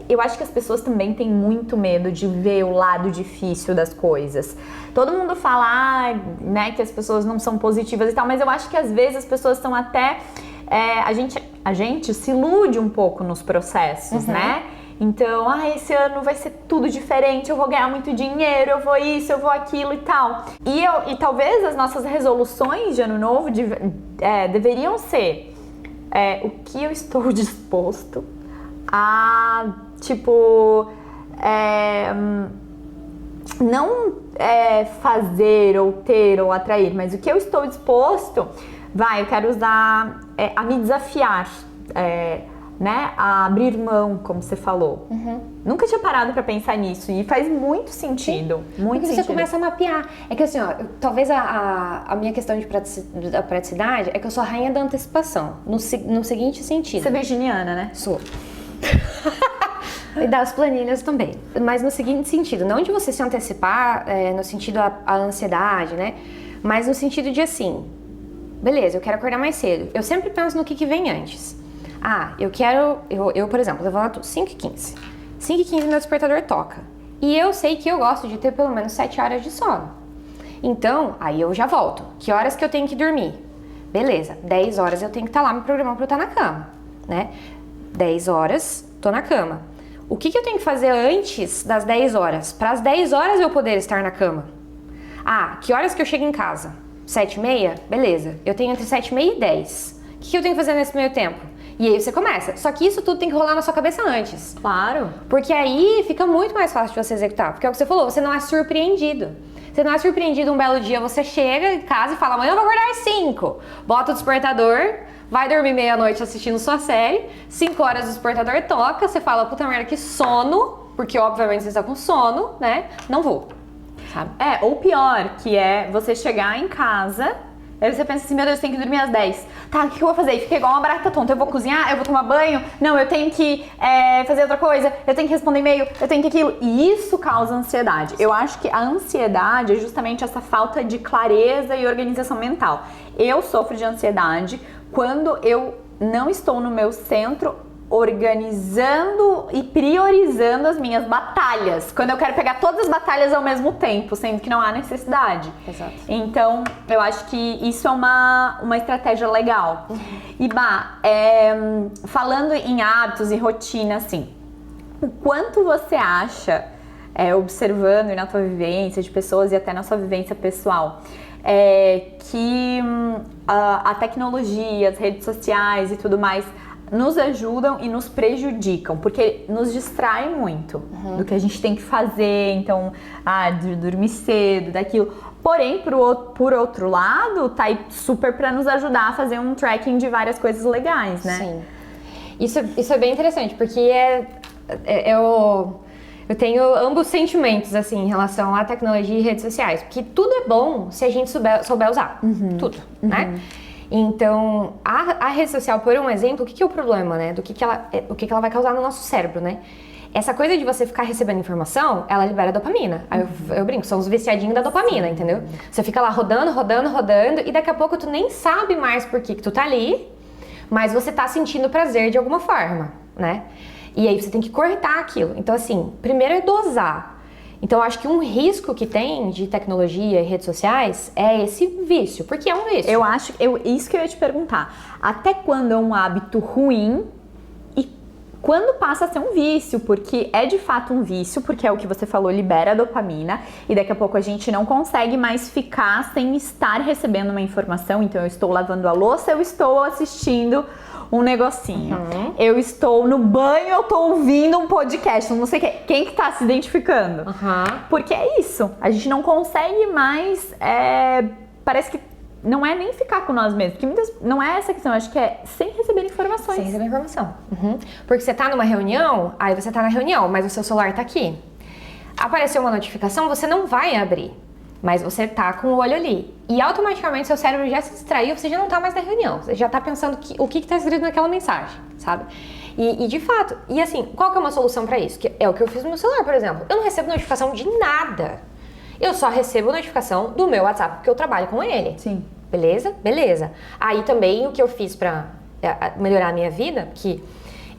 eu acho que as pessoas também têm muito medo de ver o lado difícil das coisas. Todo mundo fala, né, que as pessoas não são positivas e tal, mas eu acho que às vezes as pessoas estão até... a gente se ilude um pouco nos processos, né? Então, esse ano vai ser tudo diferente, eu vou ganhar muito dinheiro, eu vou isso, eu vou aquilo e tal. E talvez as nossas resoluções de ano novo deveriam ser o que eu estou disposto a, tipo, não fazer ou ter ou atrair, mas o que eu estou disposto, eu quero usar a me desafiar, né, a abrir mão, como você falou. Nunca tinha parado pra pensar nisso e faz muito sentido. Sim. Muito Porque sentido. você começa a mapear. É que assim, ó, talvez a minha questão da praticidade é que eu sou a rainha da antecipação. No seguinte sentido. Você é virginiana, né? Sou. E das planilhas também. Mas no seguinte sentido, não de você se antecipar no sentido a ansiedade, né? Mas no sentido de assim, beleza, eu quero acordar mais cedo. Eu sempre penso no que vem antes. Eu, por exemplo, levanto 5h15. 5h15 meu despertador toca. E eu sei que eu gosto de ter pelo menos 7 horas de sono. Então, aí eu já volto. Que horas que eu tenho que dormir? Beleza, 10 horas eu tenho que estar lá me programando pra eu estar na cama, né? 10 horas, tô na cama. O que eu tenho que fazer antes das 10 horas? Para as 10 horas eu poder estar na cama. Que horas que eu chego em casa? 7h30? Beleza, eu tenho entre 7h30 e 10. O que eu tenho que fazer nesse meio tempo? E aí você começa. Só que isso tudo tem que rolar na sua cabeça antes. Claro. Porque aí fica muito mais fácil de você executar. Porque é o que você falou, você não é surpreendido. Você não é surpreendido um belo dia, você chega em casa e fala, amanhã eu vou acordar às 5. Bota o despertador, vai dormir meia-noite assistindo sua série, 5 horas o despertador toca, você fala, puta merda, que sono, porque obviamente você está com sono, né? Não vou. Sabe? Ou pior, que é você chegar em casa, aí você pensa assim, meu Deus, tem que dormir às 10. Tá, o que eu vou fazer? E fica igual uma barata tonta. Eu vou cozinhar, eu vou tomar banho, não, eu tenho que fazer outra coisa, eu tenho que responder e-mail, eu tenho que aquilo. E isso causa ansiedade. Eu acho que a ansiedade é justamente essa falta de clareza e organização mental. Eu sofro de ansiedade quando eu não estou no meu centro organizando e priorizando as minhas batalhas. Quando eu quero pegar todas as batalhas ao mesmo tempo, sendo que não há necessidade. Exato. Então, eu acho que isso é uma estratégia legal. E, falando em hábitos e rotina, assim, o quanto você acha, observando e na tua vivência de pessoas e até na sua vivência pessoal, que a tecnologia, as redes sociais e tudo mais nos ajudam e nos prejudicam, porque nos distrai muito do que a gente tem que fazer, então, de dormir cedo, daquilo. Porém, por outro lado, tá aí super pra nos ajudar a fazer um tracking de várias coisas legais, né? Sim. Isso é bem interessante, porque eu tenho ambos sentimentos, assim, em relação à tecnologia e redes sociais, porque tudo é bom se a gente souber usar, tudo, né? Então, a rede social, por um exemplo, o que é o problema, né? O que ela vai causar no nosso cérebro, né? Essa coisa de você ficar recebendo informação, ela libera dopamina. Aí eu brinco, são os viciadinhos da dopamina, entendeu? Você fica lá rodando, e daqui a pouco tu nem sabe mais por que tu tá ali, mas você tá sentindo prazer de alguma forma, né? E aí você tem que cortar aquilo. Então, assim, primeiro é dosar. Então, eu acho que um risco que tem de tecnologia e redes sociais é esse vício, porque é um vício. Eu acho, isso que eu ia te perguntar. Até quando é um hábito ruim e quando passa a ser um vício? Porque é de fato um vício, porque é o que você falou, libera dopamina e daqui a pouco a gente não consegue mais ficar sem estar recebendo uma informação. Então, eu estou lavando a louça, eu estou assistindo um negocinho. Eu estou no banho, eu estou ouvindo um podcast, não sei quem que tá se identificando. Porque é isso, a gente não consegue mais, parece que não é nem ficar com nós mesmos, porque não é essa questão, acho que é sem receber informações. Sem receber informação. Porque você tá numa reunião, aí você tá na reunião, mas o seu celular tá aqui. Apareceu uma notificação, você não vai abrir. Mas você tá com o olho ali. E automaticamente seu cérebro já se distraiu, você já não tá mais na reunião. Você já tá pensando o que tá escrito naquela mensagem, sabe? E de fato, e assim, qual que é uma solução pra isso? Que é o que eu fiz no meu celular, por exemplo. Eu não recebo notificação de nada. Eu só recebo notificação do meu WhatsApp, porque eu trabalho com ele. Sim. Beleza? Beleza. Aí também o que eu fiz pra melhorar a minha vida, que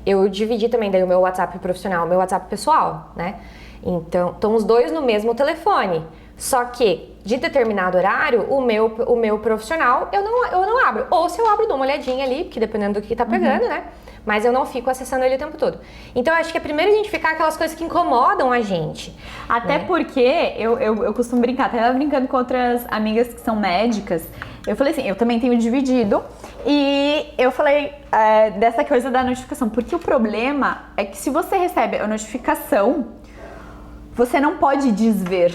eu dividi também daí o meu WhatsApp profissional, o meu WhatsApp pessoal, né? Então, estão os dois no mesmo telefone. Só que, de determinado horário, o meu profissional, eu não abro. Ou se eu abro, dou uma olhadinha ali, porque dependendo do que tá pegando, né? mas eu não fico acessando ele o tempo todo. Então, eu acho que é primeiro identificar aquelas coisas que incomodam a gente. Até porque eu costumo brincar, até brincando com outras amigas que são médicas, eu falei assim, eu também tenho dividido, e eu falei dessa coisa da notificação, porque o problema é que se você recebe a notificação, você não pode desver.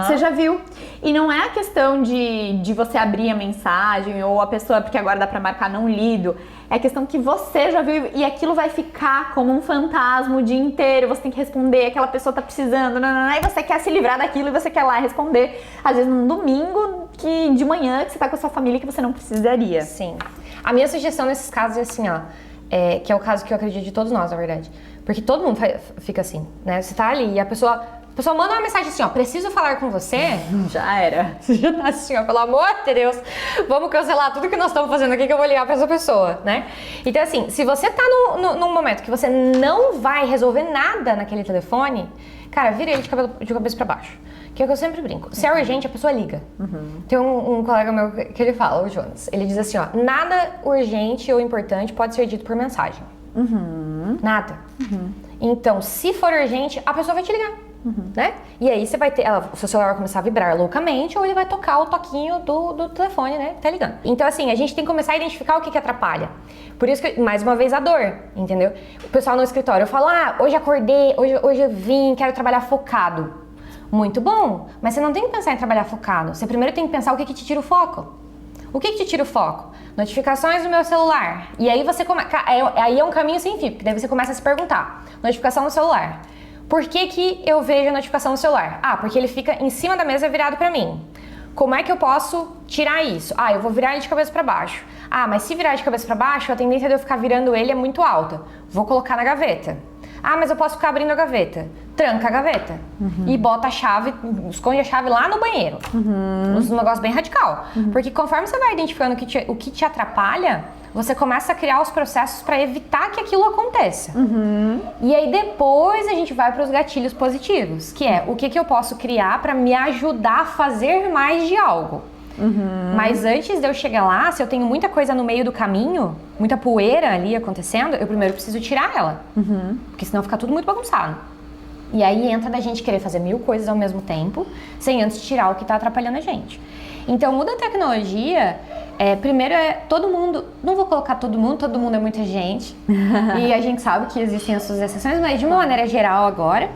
Você já viu? E não é a questão de você abrir a mensagem ou a pessoa, porque agora dá pra marcar não lido. É a questão que você já viu e aquilo vai ficar como um fantasma o dia inteiro. Você tem que responder, aquela pessoa tá precisando, e você quer se livrar daquilo e você quer lá responder. Às vezes num domingo de manhã que você tá com a sua família que você não precisaria. Sim. A minha sugestão nesses casos é assim, ó. Que é o caso que eu acredito de todos nós, na verdade. Porque todo mundo fica assim, né? Você tá ali e a pessoa manda uma mensagem assim, ó, preciso falar com você. Já era. Você já tá assim, ó, pelo amor de Deus, vamos cancelar tudo que nós estamos fazendo aqui que eu vou ligar pra essa pessoa, né? Então assim, se você tá num momento que você não vai resolver nada naquele telefone, cara, vira ele de cabeça pra baixo. Que é o que eu sempre brinco. Se é urgente, a pessoa liga. Tem um colega meu que ele fala, o Jonas, ele diz assim, ó, nada urgente ou importante pode ser dito por mensagem. Nada. Então, se for urgente, a pessoa vai te ligar. Né? E aí você vai ter, o seu celular vai começar a vibrar loucamente ou ele vai tocar o toquinho do telefone, né? Tá ligando. Então assim, a gente tem que começar a identificar o que atrapalha. Por isso que, mais uma vez, a dor, entendeu? O pessoal no escritório, eu falo, hoje acordei, hoje eu vim, quero trabalhar focado. Muito bom, mas você não tem que pensar em trabalhar focado. Você primeiro tem que pensar o que te tira o foco. O que te tira o foco? Notificações do meu celular. E aí você aí é um caminho sem fio, porque daí você começa a se perguntar. Notificação no celular. Por que eu vejo a notificação no celular? Porque ele fica em cima da mesa virado pra mim. Como é que eu posso tirar isso? Eu vou virar ele de cabeça pra baixo. Mas se virar de cabeça pra baixo, a tendência de eu ficar virando ele é muito alta. Vou colocar na gaveta. Mas eu posso ficar abrindo a gaveta. Tranca a gaveta. E bota a chave, esconde a chave lá no banheiro. Um negócio bem radical. Porque conforme você vai identificando o que te atrapalha, você começa a criar os processos para evitar que aquilo aconteça. E aí depois a gente vai para os gatilhos positivos, que é o que eu posso criar para me ajudar a fazer mais de algo. Mas antes de eu chegar lá, se eu tenho muita coisa no meio do caminho, muita poeira ali acontecendo, eu primeiro preciso tirar ela. Porque senão fica tudo muito bagunçado. E aí entra da gente querer fazer 1000 coisas ao mesmo tempo, sem antes tirar o que está atrapalhando a gente. Então, o da tecnologia, primeiro todo mundo, não vou colocar todo mundo é muita gente, e a gente sabe que existem as suas exceções, mas de uma maneira geral agora,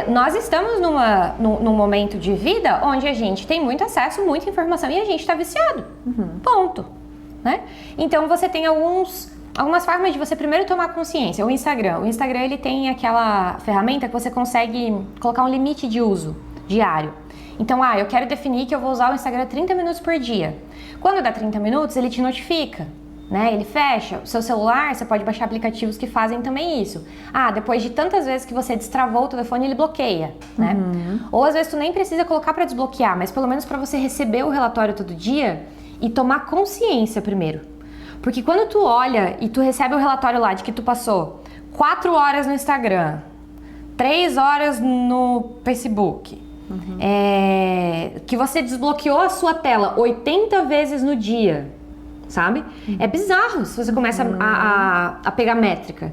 nós estamos num momento de vida onde a gente tem muito acesso, muita informação e a gente está viciado. Ponto. Né? Então, você tem algumas formas de você primeiro tomar consciência. O Instagram ele tem aquela ferramenta que você consegue colocar um limite de uso diário. Então, eu quero definir que eu vou usar o Instagram 30 minutos por dia. Quando dá 30 minutos, ele te notifica, né? Ele fecha. O seu celular, você pode baixar aplicativos que fazem também isso. Depois de tantas vezes que você destravou o telefone, ele bloqueia, né? Ou às vezes tu nem precisa colocar para desbloquear, mas pelo menos para você receber o relatório todo dia e tomar consciência primeiro. Porque quando tu olha e tu recebe o relatório lá de que tu passou 4 horas no Instagram, 3 horas no Facebook, que você desbloqueou a sua tela 80 vezes no dia, sabe? É bizarro se você começa a pegar métrica.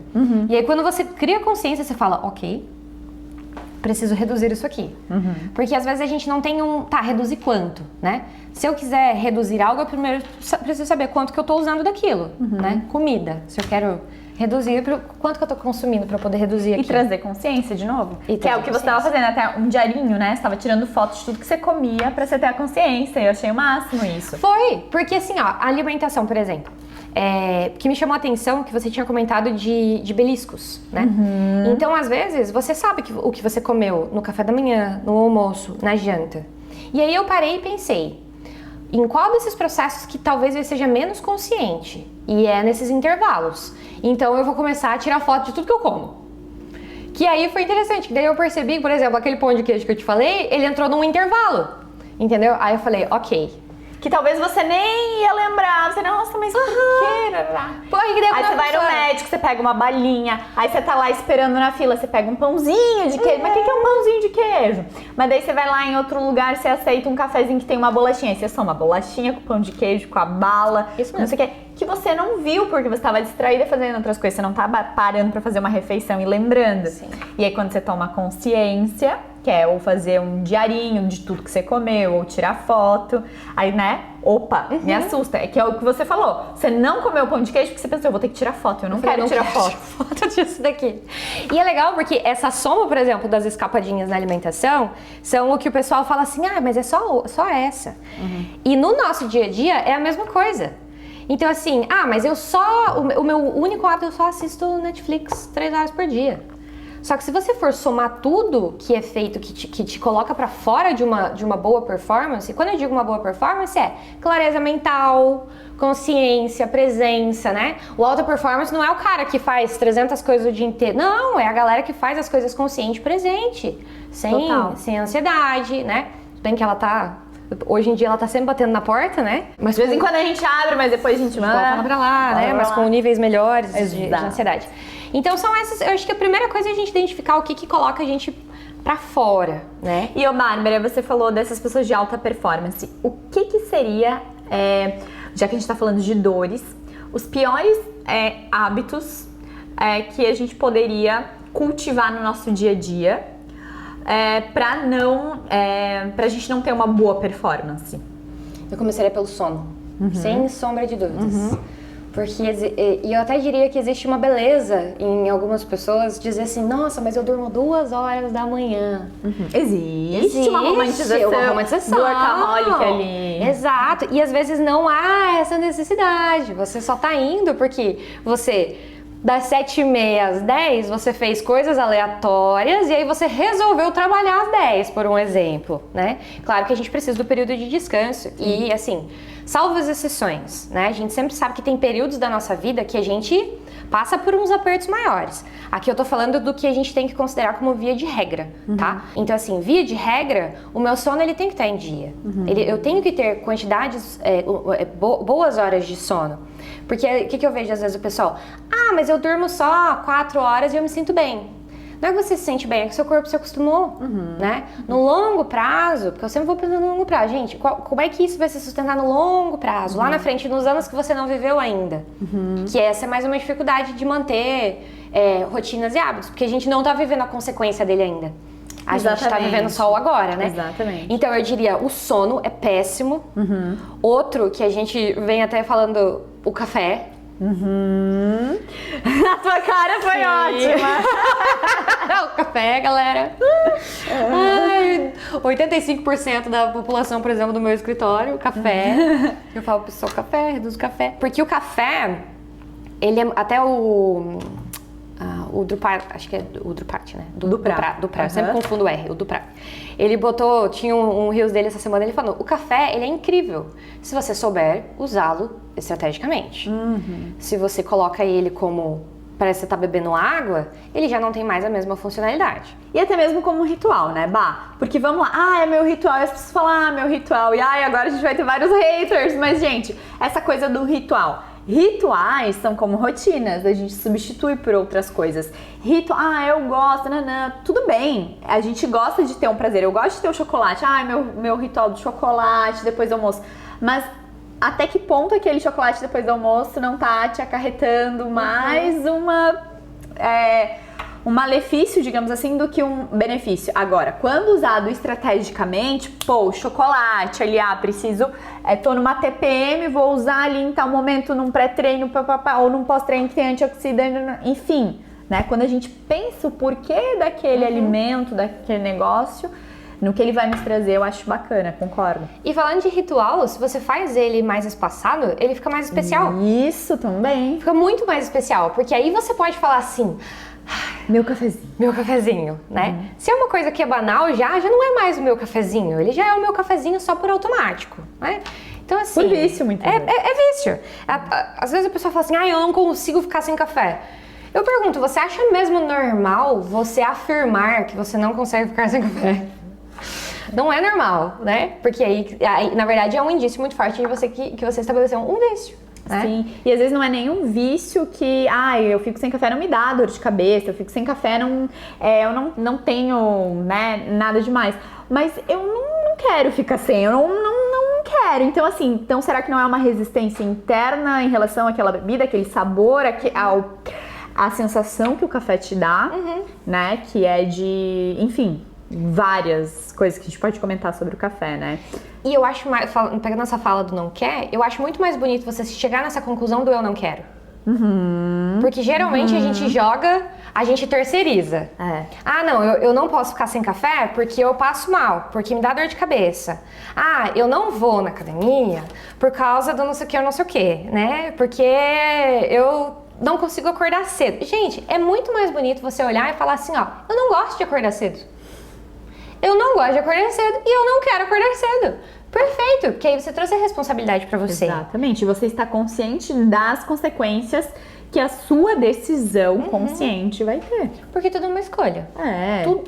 E aí quando você cria consciência, você fala, ok, preciso reduzir isso aqui. Porque às vezes a gente não tem reduzir quanto, né? Se eu quiser reduzir algo, eu primeiro preciso saber quanto que eu tô usando daquilo, né? Comida, se eu quero reduzir, quanto que eu tô consumindo pra eu poder reduzir aqui. E trazer consciência de novo. Que é o que você tava fazendo, até um diarinho, né? Você tava tirando fotos de tudo que você comia pra você ter a consciência. Eu achei o máximo isso. Foi, porque assim, a alimentação, por exemplo, que me chamou a atenção que você tinha comentado de beliscos, né? Então, às vezes, você sabe o que você comeu no café da manhã, no almoço, na janta. E aí eu parei e pensei, em qual desses processos que talvez ele seja menos consciente? E é nesses intervalos. Então eu vou começar a tirar foto de tudo que eu como. Que aí foi interessante, que daí eu percebi, por exemplo, aquele pão de queijo que eu te falei, ele entrou num intervalo. Entendeu? Aí eu falei, ok. Que talvez você nem ia lembrar. Você, nossa, mas por quê? Aí você vai no médico, você pega uma balinha, aí você tá lá esperando na fila, você pega um pãozinho de queijo. Mas o que é um pãozinho de queijo? Mas daí você vai lá em outro lugar, você aceita um cafezinho que tem uma bolachinha. Aí você soma a bolachinha com o pão de queijo, com a bala, isso mesmo. não sei o quê. que você não viu porque você estava distraída fazendo outras coisas. Você não tá parando para fazer uma refeição e lembrando. Sim. E aí quando você toma consciência, que é ou fazer um diarinho de tudo que você comeu, ou tirar foto, aí, né, opa, me assusta. É que é o que você falou, você não comeu pão de queijo porque você pensou, eu vou ter que tirar foto, eu não quero tirar foto disso daqui. E é legal porque essa soma, por exemplo, das escapadinhas na alimentação, são o que o pessoal fala assim, mas é só essa. E no nosso dia a dia é a mesma coisa. Então assim, mas o meu único hábito, eu só assisto Netflix 3 horas por dia. Só que se você for somar tudo que é feito, que te coloca pra fora de uma boa performance, quando eu digo uma boa performance é clareza mental, consciência, presença, né? O alta performance não é o cara que faz 300 coisas o dia inteiro, não, é a galera que faz as coisas consciente e presente, sem ansiedade, né? Bem que ela tá... Hoje em dia ela tá sempre batendo na porta, né? Mas de vez em quando a gente abre, mas depois a gente volta pra lá, né? Mas com níveis melhores de ansiedade. Então são essas, eu acho que a primeira coisa é a gente identificar o que coloca a gente pra fora, né? E Bárbara, você falou dessas pessoas de alta performance. O que seria, já que a gente tá falando de dores, os piores hábitos que a gente poderia cultivar no nosso dia a dia pra gente não ter uma boa performance? Eu começaria pelo sono, sem sombra de dúvidas. Porque, e eu até diria que existe uma beleza em algumas pessoas dizer assim, nossa, mas eu durmo 2 horas da manhã. Existe uma romantização do workaholic ali. Exato, e às vezes não há essa necessidade, você só tá indo porque você... Das 7h30 às 10, você fez coisas aleatórias e aí você resolveu trabalhar às 10, por um exemplo, né? Claro que a gente precisa do período de descanso e, assim, salvo as exceções, né? A gente sempre sabe que tem períodos da nossa vida que a gente passa por uns apertos maiores. Aqui eu tô falando do que a gente tem que considerar como via de regra, tá? Então, assim, via de regra, o meu sono, ele tem que estar em dia. Eu tenho que ter quantidades, boas horas de sono. Porque o que eu vejo às vezes o pessoal? Mas eu durmo só 4 horas e eu me sinto bem. Não é que você se sente bem, é que seu corpo se acostumou, né? No longo prazo, porque eu sempre vou pensando no longo prazo. Gente, como é que isso vai se sustentar no longo prazo? Lá na frente, nos anos que você não viveu ainda. Que essa é mais uma dificuldade de manter rotinas e hábitos. Porque a gente não tá vivendo a consequência dele ainda. A gente tá vivendo só o agora, né? Exatamente. Então eu diria, o sono é péssimo. Outro que a gente vem até falando, o café. A tua cara foi ótima. O café, galera. 85% da população, por exemplo, do meu escritório, café. Eu falo, pessoal, café, reduz o café. Porque o café, ele é até o Duprat, acho que é o Duprat, né? Duprat. Eu sempre confundo o R, o Duprat. Ele botou, tinha um Reels dele essa semana, ele falou, o café, ele é incrível se você souber usá-lo estrategicamente. Se você coloca ele como, parece que você tá bebendo água, ele já não tem mais a mesma funcionalidade. E até mesmo como um ritual, né, Bah? Porque vamos lá, é meu ritual, e as pessoas falam, meu ritual, e agora a gente vai ter vários haters, mas gente, essa coisa do ritual. Rituais são como rotinas, a gente substitui por outras coisas. Eu gosto, tudo bem, a gente gosta de ter um prazer, eu gosto de ter o chocolate, meu ritual do chocolate depois do almoço, mas até que ponto aquele chocolate depois do almoço não tá te acarretando mais um malefício, digamos assim, do que um benefício. Agora, quando usado estrategicamente, o chocolate ali, preciso, tô numa TPM, vou usar ali em tal momento num pré-treino, ou num pós-treino que tem antioxidante, enfim, né? Quando a gente pensa o porquê daquele alimento, daquele negócio, no que ele vai nos trazer, eu acho bacana, concordo. E falando de ritual, se você faz ele mais espaçado, ele fica mais especial. Isso, também. Fica muito mais especial, porque aí você pode falar assim... Meu cafezinho, né? Se é uma coisa que é banal, já não é mais o meu cafezinho. Ele já é o meu cafezinho só por automático, né? Então, assim... Por vício, muitas vezes. É vício. Às vezes a pessoa fala assim, eu não consigo ficar sem café. Eu pergunto, você acha mesmo normal você afirmar que você não consegue ficar sem café? Não é normal, né? Porque aí na verdade, é um indício muito forte de você que você estabeleceu um vício. Sim, e às vezes não é nenhum vício que, eu fico sem café, não me dá dor de cabeça, eu fico sem café, eu não tenho, né, nada demais. Mas eu não quero ficar sem, eu não quero. Então, assim, então será que não é uma resistência interna em relação àquela bebida, aquele sabor, a sensação que o café te dá, né? Que é de, enfim, várias coisas que a gente pode comentar sobre o café, né? E eu acho, pegando essa fala do não quer, eu acho muito mais bonito você chegar nessa conclusão do eu não quero. Porque geralmente a gente joga, a gente terceiriza. Ah, não, eu não posso ficar sem café porque eu passo mal, porque me dá dor de cabeça. Ah, eu não vou na academia por causa do não sei o que, né? Porque eu não consigo acordar cedo. Gente, é muito mais bonito você olhar e falar assim, ó, eu não gosto de acordar cedo. Eu não gosto de acordar cedo e eu não quero acordar cedo. Perfeito, porque aí você trouxe a responsabilidade pra você. Exatamente, você está consciente das consequências que a sua decisão consciente vai ter. Porque tudo é uma escolha.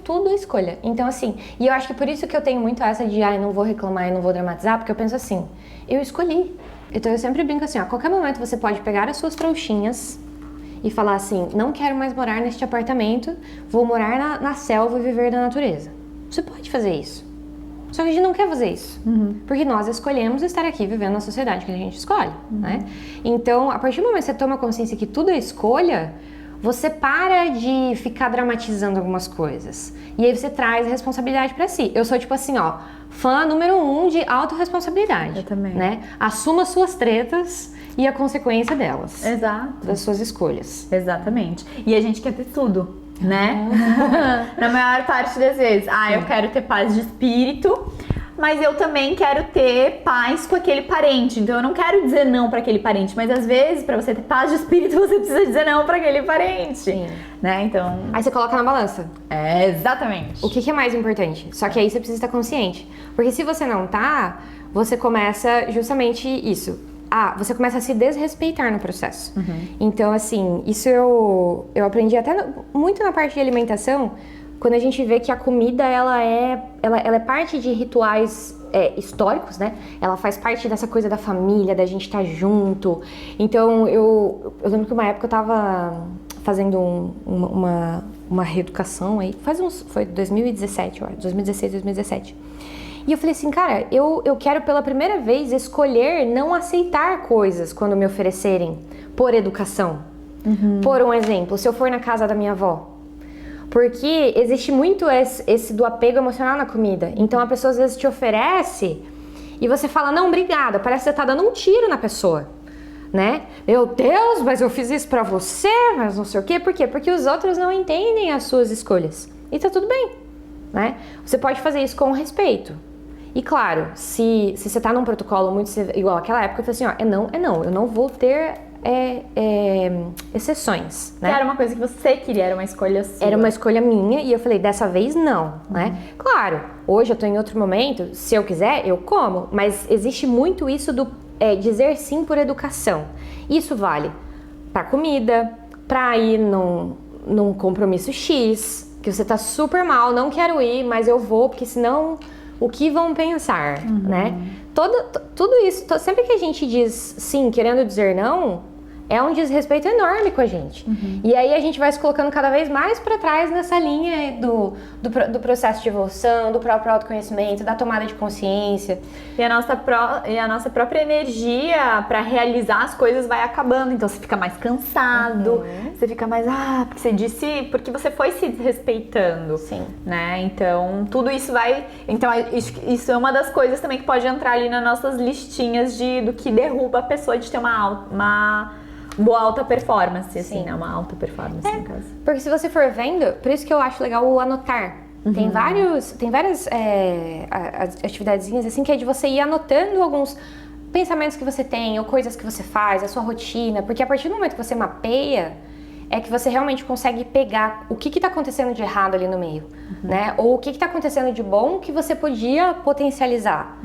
Tudo é escolha. Então, assim, e eu acho que por isso que eu tenho muito essa de, não vou reclamar e não vou dramatizar, porque eu penso assim, eu escolhi. Então eu sempre brinco assim, a qualquer momento você pode pegar as suas trouxinhas e falar assim, não quero mais morar neste apartamento, vou morar na selva e viver da natureza. Você pode fazer isso. Só que a gente não quer fazer isso. Porque nós escolhemos estar aqui vivendo na sociedade que a gente escolhe, né? Então, a partir do momento que você toma consciência que tudo é escolha, você para de ficar dramatizando algumas coisas. E aí você traz a responsabilidade pra si. Eu sou tipo assim, ó, fã número 1 de autorresponsabilidade. Eu também. Né? Assuma suas tretas e a consequência delas. Exato. Das suas escolhas. Exatamente. E a gente quer ter tudo, né? Na maior parte das vezes. Eu quero ter paz de espírito, mas eu também quero ter paz com aquele parente. Então eu não quero dizer não para aquele parente, mas às vezes para você ter paz de espírito você precisa dizer não para aquele parente. Sim. Né? Então, aí você coloca na balança. Exatamente. O que é mais importante? Só que aí você precisa estar consciente. Porque se você não tá, você começa justamente isso. Você começa a se desrespeitar no processo. Então, assim, isso eu aprendi até muito na parte de alimentação, quando a gente vê que a comida, ela é parte de rituais históricos, né? Ela faz parte dessa coisa da família, da gente estar junto. Então, eu lembro que uma época eu tava fazendo uma reeducação aí, foi 2017, eu acho, 2016, 2017. E eu falei assim, cara, eu quero pela primeira vez escolher não aceitar coisas quando me oferecerem por educação. Por um exemplo, se eu for na casa da minha avó. Porque existe muito esse do apego emocional na comida. Então a pessoa às vezes te oferece e você fala, não, obrigada, parece que você tá dando um tiro na pessoa. Né? Meu Deus, mas eu fiz isso pra você, mas não sei o quê. Por quê? Porque os outros não entendem as suas escolhas. E tá tudo bem, né? Você pode fazer isso com respeito. E claro, se você tá num protocolo muito igual àquela época, eu falei assim, ó, é não, eu não vou ter exceções, né? Que era uma coisa que você queria, era uma escolha sua. Era uma escolha minha e eu falei, dessa vez não, né? Claro, hoje eu tô em outro momento, se eu quiser, eu como, mas existe muito isso do dizer sim por educação. Isso vale pra comida, pra ir num compromisso X, que você tá super mal, não quero ir, mas eu vou, porque senão... O que vão pensar, né? Tudo isso, sempre que a gente diz sim, querendo dizer não, é um desrespeito enorme com a gente. E aí a gente vai se colocando cada vez mais para trás nessa linha do processo de evolução, do próprio autoconhecimento, da tomada de consciência. E a nossa própria energia para realizar as coisas vai acabando. Então você fica mais cansado, você fica mais, porque você foi se desrespeitando. Sim. Né? Então tudo isso vai... Então isso é uma das coisas também que pode entrar ali nas nossas listinhas do que derruba a pessoa de ter uma boa alta performance, assim, né? Uma alta performance, no caso. Porque se você for vendo, por isso que eu acho legal o anotar. Tem várias atividadezinhas, assim, que é de você ir anotando alguns pensamentos que você tem, ou coisas que você faz, a sua rotina. Porque a partir do momento que você mapeia, é que você realmente consegue pegar o que tá acontecendo de errado ali no meio, né? Ou o que tá acontecendo de bom que você podia potencializar.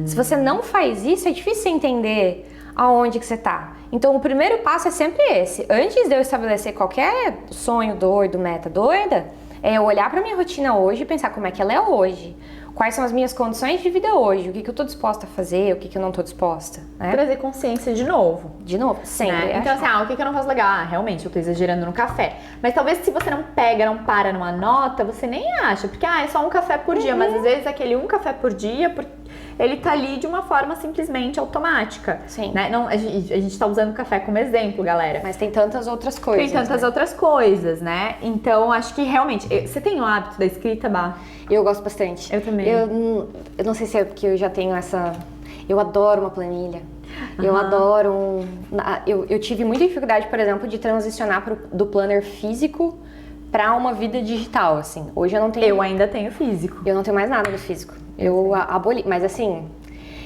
Se você não faz isso, é difícil você entender aonde que você tá. Então o primeiro passo é sempre esse. Antes de eu estabelecer qualquer sonho doido, meta doida, é eu olhar pra minha rotina hoje e pensar como é que ela é hoje. Quais são as minhas condições de vida hoje, o que eu tô disposta a fazer, o que eu não tô disposta. Né? Trazer consciência de novo. De novo, sempre. Né? Então assim, o que eu não faço legal? Realmente, eu tô exagerando no café. Mas talvez se você não para numa nota, você nem acha. Porque é só um café por dia. Mas às vezes aquele um café por dia ele tá ali de uma forma simplesmente automática. Sim. Né? Não, a gente tá usando o café como exemplo, galera. Mas tem tantas outras coisas. Tem tantas outras coisas, né? Então, acho que realmente... Você tem o hábito da escrita, Bá? Eu gosto bastante. Eu também. Eu não sei se é porque eu já tenho essa... Eu adoro uma planilha. Eu adoro eu tive muita dificuldade, por exemplo, de transicionar do planner físico para uma vida digital, assim. Hoje eu não tenho... Eu ainda tenho físico. Eu não tenho mais nada do físico. Eu aboli, mas assim...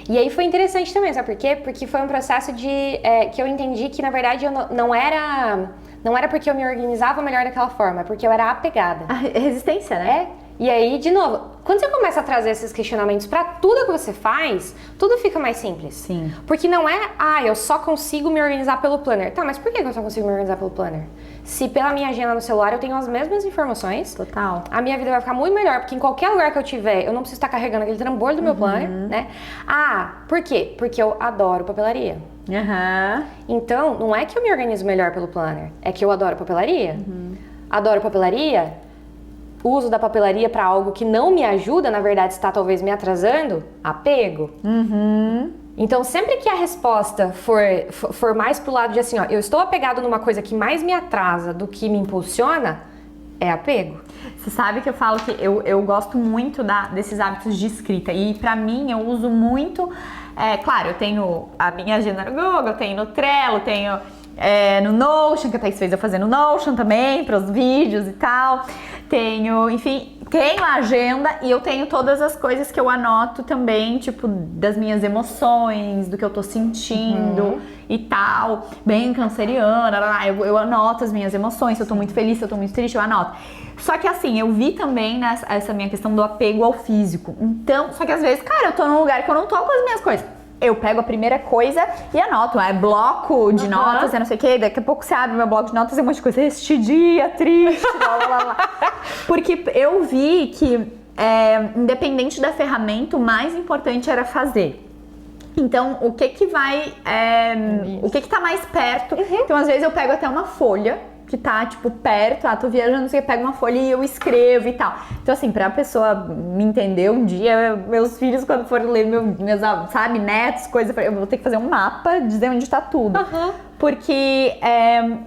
E aí foi interessante também, sabe por quê? Porque foi um processo que eu entendi que, na verdade, eu não era porque eu me organizava melhor daquela forma, é porque eu era apegada. A resistência, né? E aí, de novo, quando você começa a trazer esses questionamentos pra tudo que você faz, tudo fica mais simples. Sim. Porque não é, eu só consigo me organizar pelo planner. Tá, mas por que eu só consigo me organizar pelo planner? Se pela minha agenda no celular eu tenho as mesmas informações, Total. a minha vida vai ficar muito melhor, porque em qualquer lugar que eu tiver, eu não preciso estar carregando aquele trambolho do meu planner, né? Por quê? Porque eu adoro papelaria. Então, não é que eu me organizo melhor pelo planner, é que eu adoro papelaria. Adoro papelaria. O uso da papelaria para algo que não me ajuda, na verdade está talvez me atrasando, apego. Então, sempre que a resposta for mais pro lado de assim, eu estou apegado numa coisa que mais me atrasa do que me impulsiona, é apego. Você sabe que eu falo que eu gosto muito desses hábitos de escrita. E pra mim, eu uso muito... claro, eu tenho a minha agenda no Google, eu tenho no Trello, tenho no Notion, que a Thaís fez eu fazer no Notion também, para os vídeos e tal. Tenho, enfim, tenho a agenda e eu tenho todas as coisas que eu anoto também, tipo, das minhas emoções, do que eu tô sentindo e tal. Bem canceriana, eu anoto as minhas emoções, se eu tô muito feliz, se eu tô muito triste, eu anoto. Só que assim, eu vi também essa minha questão do apego ao físico. Então, só que às vezes, cara, eu tô num lugar que eu não tô com as minhas coisas. Eu pego a primeira coisa e anoto, bloco de notas, não sei o que, daqui a pouco você abre meu bloco de notas e um monte de coisa, este dia triste, blá. Porque eu vi que, independente da ferramenta, o mais importante era fazer. Então, o que tá mais perto? Então, às vezes eu pego até uma folha que tá, tipo, perto, tô viajando, não sei o que, pego uma folha e eu escrevo e tal. Então, assim, pra pessoa me entender um dia, meus filhos, quando forem ler meus, sabe, netos, coisa, eu vou ter que fazer um mapa, dizer onde tá tudo. Porque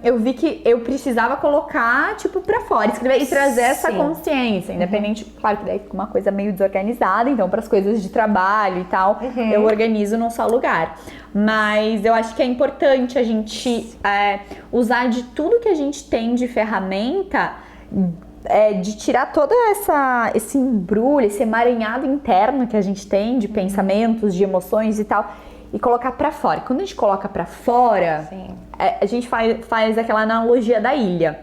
eu vi que eu precisava colocar, tipo, pra fora, escrever e trazer essa consciência, independente, claro que daí fica uma coisa meio desorganizada, então pras coisas de trabalho e tal, eu organizo num só lugar. Mas eu acho que é importante a gente usar de tudo que a gente tem de ferramenta, de tirar todo esse embrulho, esse emaranhado interno que a gente tem de pensamentos, de emoções e tal, e colocar pra fora. Quando a gente coloca pra fora, a gente faz aquela analogia da ilha.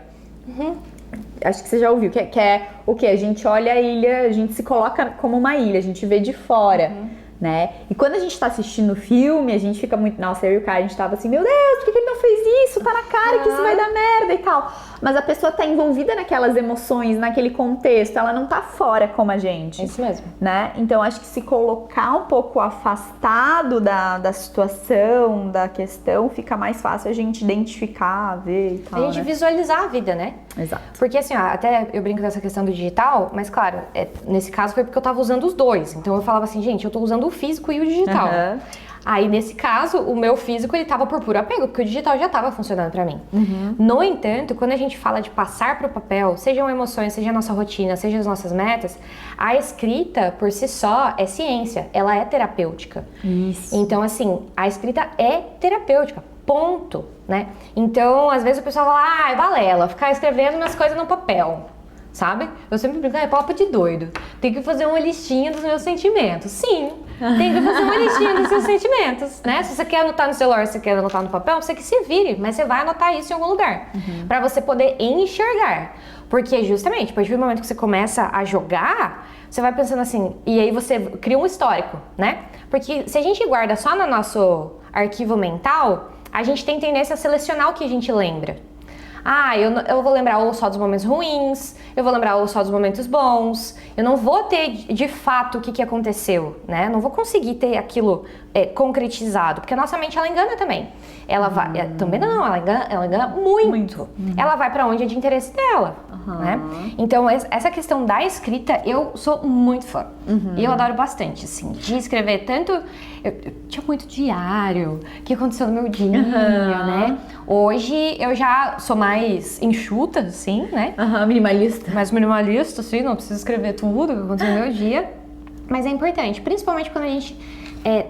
Acho que você já ouviu, que é o quê? A gente olha a ilha, a gente se coloca como uma ilha, a gente vê de fora. Né? E quando a gente tá assistindo o filme, a gente fica muito... Nossa, eu e o cara, a gente tava assim, meu Deus, por que ele não fez isso? Tá na cara que isso vai dar merda e tal. Mas a pessoa tá envolvida naquelas emoções, naquele contexto, ela não tá fora como a gente. É isso mesmo. Né? Então, acho que se colocar um pouco afastado da situação, da questão, fica mais fácil a gente identificar, ver e tal, a gente visualizar a vida, né? Exato. Porque assim, até eu brinco dessa questão do digital, mas claro, nesse caso foi porque eu tava usando os dois. Então eu falava assim, gente, eu tô usando o físico e o digital. Aí, nesse caso, o meu físico, ele tava por puro apego, porque o digital já tava funcionando pra mim. No entanto, quando a gente fala de passar pro papel, sejam emoções, seja a nossa rotina, seja as nossas metas, a escrita, por si só, é ciência. Ela é terapêutica. Isso. Então, assim, a escrita é terapêutica. Ponto, né? Então, às vezes o pessoal fala, balela, ficar escrevendo umas coisas no papel. Sabe? Eu sempre brinco, é papo de doido. Tem que fazer uma listinha dos meus sentimentos. Sim, tem que fazer uma listinha dos seus sentimentos, né? Se você quer anotar no celular, se você quer anotar no papel, você que se vire, mas você vai anotar isso em algum lugar. Pra você poder enxergar. Porque justamente, a partir do momento que você começa a jogar, você vai pensando assim, e aí você cria um histórico, né? Porque se a gente guarda só no nosso arquivo mental, a gente tem tendência a selecionar o que a gente lembra. Eu vou lembrar ou só dos momentos ruins, eu vou lembrar ou só dos momentos bons, eu não vou ter de fato o que aconteceu, né? Não vou conseguir ter aquilo concretizado, porque a nossa mente, ela engana também. Ela vai, também não, ela engana muito. Ela vai pra onde é de interesse dela, né? Então, essa questão da escrita, eu sou muito fã. E eu adoro bastante, assim, de escrever tanto... Eu tinha muito diário, o que aconteceu no meu dia, né? Hoje, eu já sou mais enxuta, assim, né? Minimalista. Mais minimalista, assim, não preciso escrever tudo que aconteceu no meu dia. Mas é importante, principalmente quando a gente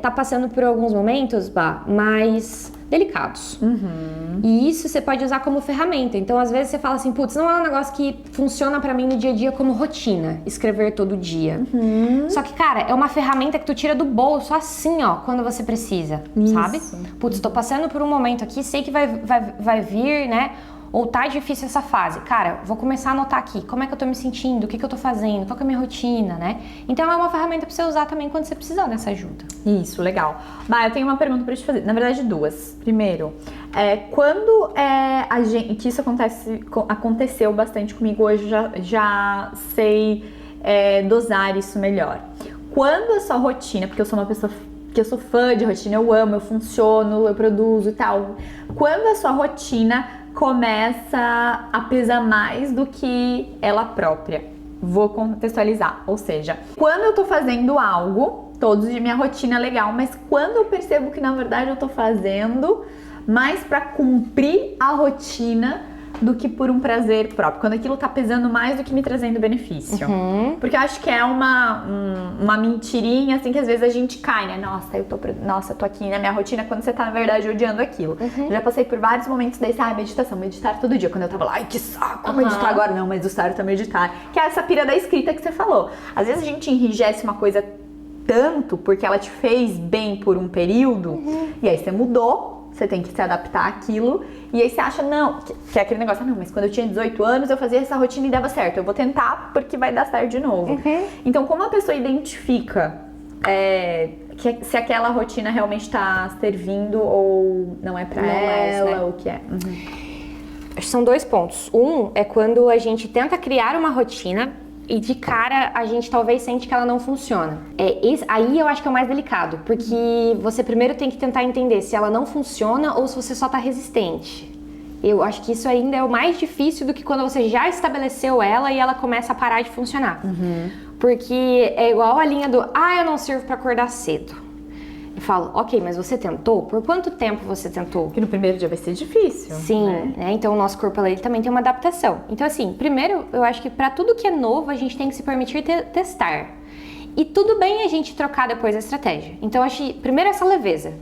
tá passando por alguns momentos, mais delicados. E isso você pode usar como ferramenta. Então, às vezes você fala assim, putz, não é um negócio que funciona pra mim no dia a dia como rotina, escrever todo dia. Só que, cara, é uma ferramenta que tu tira do bolso assim, ó, quando você precisa, sabe? Putz, tô passando por um momento aqui, sei que vai vir, né? Ou tá difícil essa fase. Cara, vou começar a anotar aqui como é que eu tô me sentindo, o que eu tô fazendo, qual que é a minha rotina, né? Então é uma ferramenta pra você usar também quando você precisar dessa ajuda. Isso, legal. Eu tenho uma pergunta pra te fazer. Na verdade, duas. Primeiro, quando que isso aconteceu bastante comigo hoje, já sei dosar isso melhor. Quando a sua rotina, porque eu sou uma pessoa que eu sou fã de rotina, eu amo, eu funciono, eu produzo e tal. Quando a sua rotina começa a pesar mais do que ela própria. Vou contextualizar, ou seja, quando eu tô fazendo algo, todos de minha rotina é legal, mas quando eu percebo que na verdade eu tô fazendo mais pra cumprir a rotina do que por um prazer próprio, quando aquilo tá pesando mais do que me trazendo benefício. Porque eu acho que é uma mentirinha, assim, que às vezes a gente cai, né? Nossa, eu tô aqui na minha rotina, quando você tá, na verdade, odiando aquilo. Já passei por vários momentos desse, meditar todo dia, quando eu tava lá, ai, que saco, meditar agora. Não, mas o certo é meditar. Que é essa pira da escrita que você falou. Às vezes a gente enrijece uma coisa tanto porque ela te fez bem por um período, e aí você mudou, você tem que se adaptar àquilo, e aí você acha, não, que é aquele negócio, não, mas quando eu tinha 18 anos eu fazia essa rotina e dava certo, eu vou tentar porque vai dar certo de novo. Então, como a pessoa identifica se aquela rotina realmente tá servindo ou não é pra ela, né? O que é? São dois pontos. Um é quando a gente tenta criar uma rotina e de cara a gente talvez sente que ela não funciona. Aí eu acho que é o mais delicado, porque você primeiro tem que tentar entender se ela não funciona ou se você só tá resistente. Eu acho que isso ainda é o mais difícil do que quando você já estabeleceu ela e ela começa a parar de funcionar. Porque é igual a linha do, eu não sirvo pra acordar cedo. Eu falo, ok, mas você tentou? Por quanto tempo você tentou? Porque no primeiro dia vai ser difícil. Sim, né? Então o nosso corpo ele também tem uma adaptação. Então assim, primeiro eu acho que pra tudo que é novo a gente tem que se permitir testar. E tudo bem a gente trocar depois a estratégia. Então eu acho que primeiro essa leveza.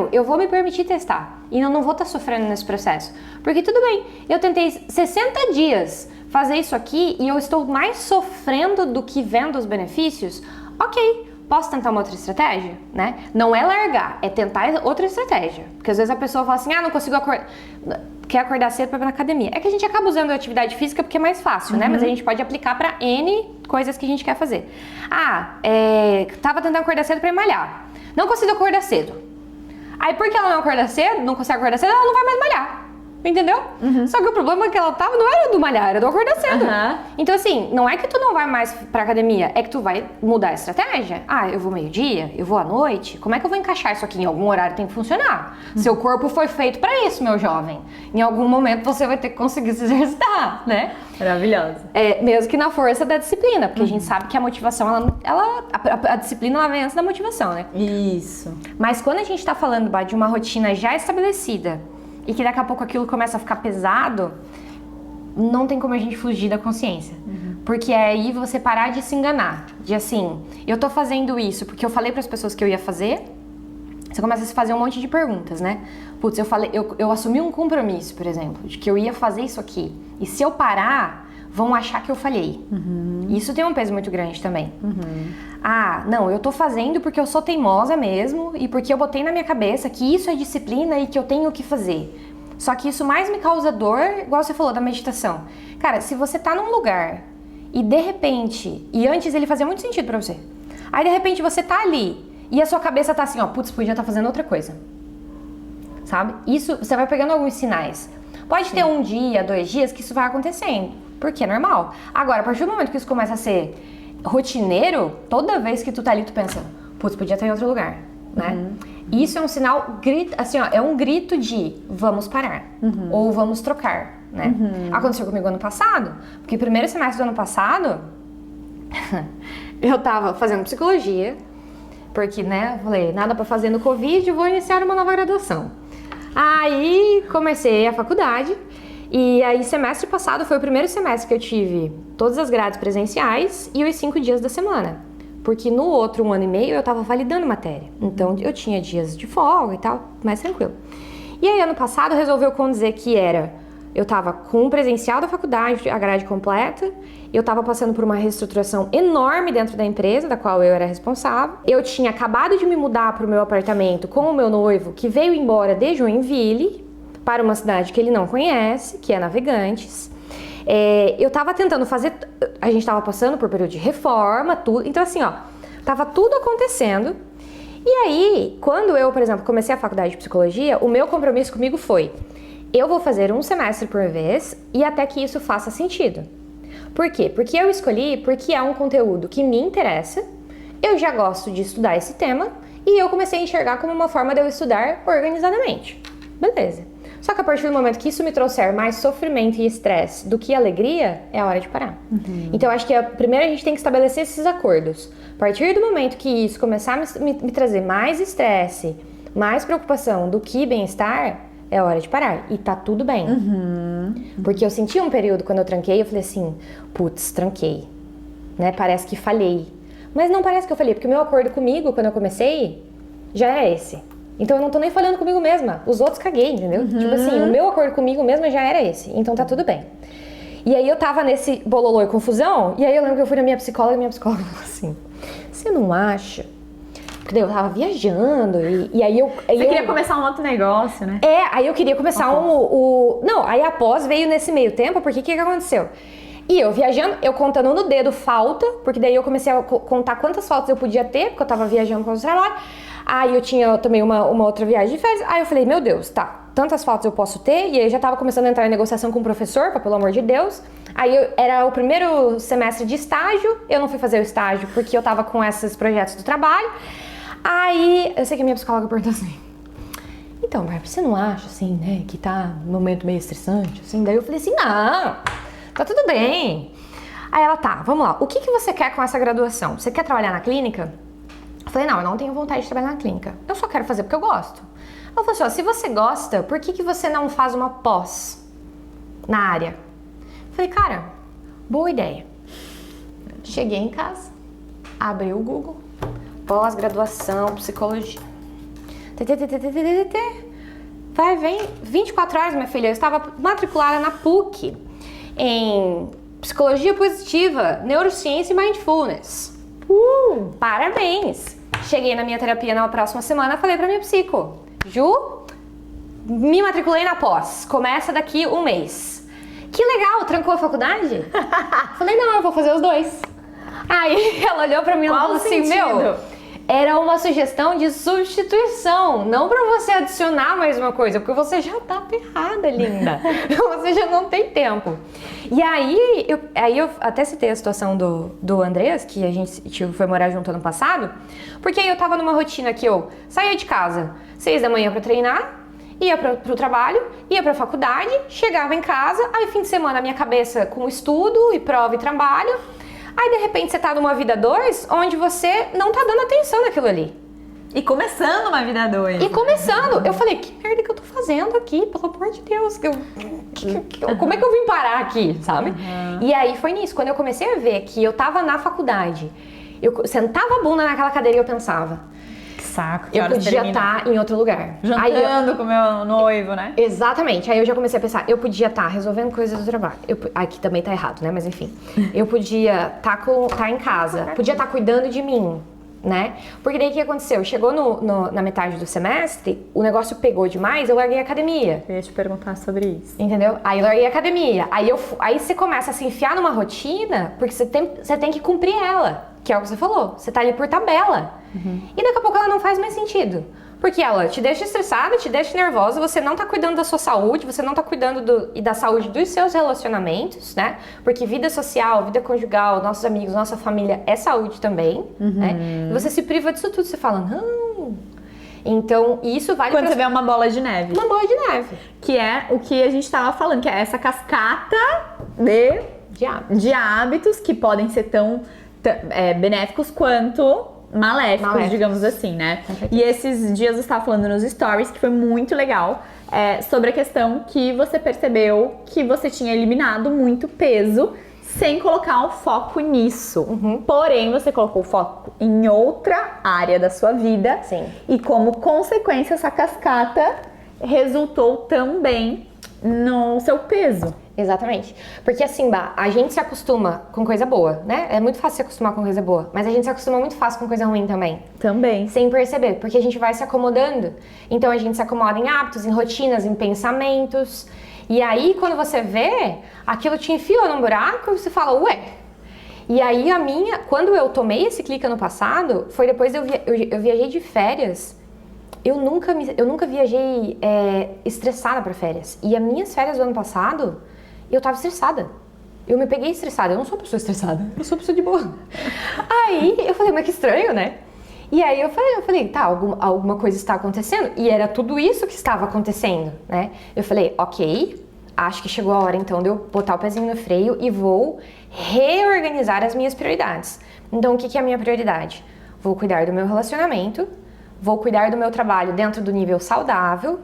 Eu vou me permitir testar e eu não vou estar sofrendo nesse processo. Porque tudo bem, eu tentei 60 dias fazer isso aqui e eu estou mais sofrendo do que vendo os benefícios. Ok. Posso tentar uma outra estratégia, né? Não é largar, é tentar outra estratégia. Porque às vezes a pessoa fala assim, não consigo quer acordar cedo pra ir na academia. É que a gente acaba usando a atividade física porque é mais fácil, né? Mas a gente pode aplicar pra N coisas que a gente quer fazer. Tava tentando acordar cedo pra ir malhar. Não consigo acordar cedo. Aí porque ela não acorda cedo, não consegue acordar cedo, ela não vai mais malhar. Entendeu? Só que o problema que ela tava não era do malhar, era do acordar cedo. Então assim, não é que tu não vai mais pra academia, é que tu vai mudar a estratégia. Eu vou meio-dia, eu vou à noite, como é que eu vou encaixar isso aqui? Em algum horário tem que funcionar. Seu corpo foi feito pra isso, meu jovem. Em algum momento você vai ter que conseguir se exercitar, né? Maravilhoso. Mesmo que na força da disciplina, porque a gente sabe que a motivação, a disciplina ela vem antes da motivação, né? Isso. Mas quando a gente tá falando de uma rotina já estabelecida, e que daqui a pouco aquilo começa a ficar pesado, não tem como a gente fugir da consciência. Porque é aí você parar de se enganar. De assim, eu tô fazendo isso porque eu falei para as pessoas que eu ia fazer. Você começa a se fazer um monte de perguntas, né? Putz, eu assumi um compromisso, por exemplo, de que eu ia fazer isso aqui. E se eu parar, vão achar que eu falhei. Isso tem um peso muito grande também. Não, eu tô fazendo porque eu sou teimosa mesmo e porque eu botei na minha cabeça que isso é disciplina e que eu tenho que fazer. Só que isso mais me causa dor, igual você falou da meditação. Cara, se você tá num lugar e de repente, e antes ele fazia muito sentido pra você, aí de repente você tá ali e a sua cabeça tá assim, putz, podia estar fazendo outra coisa. Sabe? Isso, você vai pegando alguns sinais. Pode ter um dia, 2 dias que isso vai acontecendo, porque é normal. Agora, a partir do momento que isso começa a ser rotineiro, toda vez que tu tá ali, tu pensa, putz, podia estar em outro lugar, né? Isso é um sinal, assim, ó, é um grito de vamos parar, ou vamos trocar, né? Aconteceu comigo ano passado, porque primeiro semestre do ano passado, eu tava fazendo psicologia, porque, né, eu falei, nada pra fazer no Covid, vou iniciar uma nova graduação. Aí comecei a faculdade, e aí semestre passado foi o primeiro semestre que eu tive todas as grades presenciais e os 5 dias da semana. Porque no outro 1 ano e meio eu tava validando matéria. Então eu tinha dias de folga e tal, mais tranquilo. E aí ano passado resolveu condizer que eu tava com o presencial da faculdade, a grade completa, eu tava passando por uma reestruturação enorme dentro da empresa, da qual eu era responsável. Eu tinha acabado de me mudar pro meu apartamento com o meu noivo, que veio embora de Joinville, para uma cidade que ele não conhece, que é Navegantes. Eu tava tentando fazer... A gente tava passando por período de reforma, tudo. Então assim, ó, tava tudo acontecendo. E aí, quando eu, por exemplo, comecei a faculdade de psicologia, o meu compromisso comigo foi: eu vou fazer um semestre por vez e até que isso faça sentido. Por quê? Porque eu escolhi porque é um conteúdo que me interessa, eu já gosto de estudar esse tema e eu comecei a enxergar como uma forma de eu estudar organizadamente. Beleza. Só que a partir do momento que isso me trouxer mais sofrimento e estresse do que alegria, é a hora de parar. Então, eu acho que primeiro a gente tem que estabelecer esses acordos. A partir do momento que isso começar a me trazer mais estresse, mais preocupação do que bem-estar, é hora de parar. E tá tudo bem. Porque eu senti um período, quando eu tranquei, eu falei assim, putz, tranquei. Né? Parece que falhei. Mas não parece que eu falhei, porque o meu acordo comigo, quando eu comecei, já era esse. Então eu não tô nem falando comigo mesma. Os outros caguei, entendeu? Tipo assim, o meu acordo comigo mesma já era esse. Então tá tudo bem. E aí eu tava nesse bololô e confusão, e aí eu lembro que eu fui na minha psicóloga, e minha psicóloga falou assim, você não acha? Porque daí eu tava viajando, e aí eu... Você queria começar um outro negócio, né? Aí eu queria começar Não, aí a pós veio nesse meio tempo, porque o que aconteceu? E eu viajando, eu contando no dedo falta, porque daí eu comecei a contar quantas faltas eu podia ter, porque eu tava viajando com o trabalho. Aí eu tinha também uma outra viagem de férias. Aí eu falei, meu Deus, tá, tantas faltas eu posso ter. E aí eu já tava começando a entrar em negociação com o professor, pelo amor de Deus. Aí era o primeiro semestre de estágio, eu não fui fazer o estágio porque eu tava com esses projetos do trabalho. Aí, eu sei que a minha psicóloga perguntou assim, então, Bárbara, você não acha, assim, né, que tá um momento meio estressante, assim? Daí eu falei assim, não, tá tudo bem. Aí ela, tá, vamos lá, o que você quer com essa graduação? Você quer trabalhar na clínica? Eu falei, não, eu não tenho vontade de trabalhar na clínica. Eu só quero fazer porque eu gosto. Ela falou assim, ó, se você gosta, por que você não faz uma pós na área? Eu falei, cara, boa ideia. Cheguei em casa, abri o Google, pós-graduação, psicologia. Vem, 24 horas, minha filha, eu estava matriculada na PUC em psicologia positiva, neurociência e mindfulness. Parabéns! Cheguei na minha terapia na próxima semana, falei pra minha psico, Ju, me matriculei na pós, começa daqui 1 mês. Que legal, trancou a faculdade? Falei, não, eu vou fazer os 2. Aí ela olhou pra mim e falou assim, meu, era uma sugestão de substituição, não pra você adicionar mais uma coisa, porque você já tá ferrada, linda. Você já não tem tempo. E aí eu até citei a situação do Andrés, que a gente foi morar junto ano passado, porque aí eu tava numa rotina que eu saía de casa 6 da manhã pra treinar, ia pro trabalho, ia pra faculdade, chegava em casa, aí fim de semana a minha cabeça com estudo e prova e trabalho, aí de repente você tá numa vida 2, onde você não tá dando atenção naquilo ali. E começando uma vida 2. E começando, eu falei, que merda que eu tô fazendo aqui, pelo amor de Deus, como é que eu vim parar aqui, sabe? E aí foi nisso, quando eu comecei a ver que eu tava na faculdade, eu sentava a bunda naquela cadeira e eu pensava, que saco, que eu podia estar em outro lugar. Jantando com meu noivo, né? Exatamente, aí eu já comecei a pensar, eu podia estar resolvendo coisas do trabalho, aqui também tá errado, né, mas enfim, eu podia estar em casa, podia estar cuidando de mim, né? Porque daí o que aconteceu? Chegou na metade do semestre, o negócio pegou demais, eu larguei a academia. Eu ia te perguntar sobre isso. Entendeu? Aí eu larguei a academia. Aí você começa a se enfiar numa rotina, porque você tem que cumprir ela, que é o que você falou. Você tá ali por tabela. E daqui a pouco ela não faz mais sentido. Porque ela te deixa estressada, te deixa nervosa, você não tá cuidando da sua saúde, você não tá cuidando da saúde dos seus relacionamentos, né? Porque vida social, vida conjugal, nossos amigos, nossa família é saúde também, né? E você se priva disso tudo, você fala, não. Então, isso vale quando você vê uma bola de neve. Uma bola de neve. Que é o que a gente tava falando, que é essa cascata de hábitos que podem ser tão benéficos quanto maléficos, digamos assim, né? E esses dias eu estava falando nos stories, que foi muito legal, sobre a questão que você percebeu que você tinha eliminado muito peso sem colocar o foco nisso. Porém, você colocou o foco em outra área da sua vida. Sim. E como consequência, essa cascata resultou também no seu peso. Exatamente. Porque assim, a gente se acostuma com coisa boa, né? É muito fácil se acostumar com coisa boa, mas a gente se acostuma muito fácil com coisa ruim também. Também. Sem perceber, porque a gente vai se acomodando. Então a gente se acomoda em hábitos, em rotinas, em pensamentos. E aí, quando você vê, aquilo te enfiou num buraco e você fala, ué. E aí quando eu tomei esse clique ano passado, foi depois eu viajei de férias. Eu nunca viajei estressada pra férias. E as minhas férias do ano passado, eu tava estressada. Eu me peguei estressada. Eu não sou uma pessoa estressada. Eu sou uma pessoa de boa. Aí eu falei, mas que estranho, né? E aí eu falei, tá, alguma coisa está acontecendo. E era tudo isso que estava acontecendo, né? Eu falei, ok, acho que chegou a hora então de eu botar o pezinho no freio e vou reorganizar as minhas prioridades. Então, o que é a minha prioridade? Vou cuidar do meu relacionamento, vou cuidar do meu trabalho dentro do nível saudável,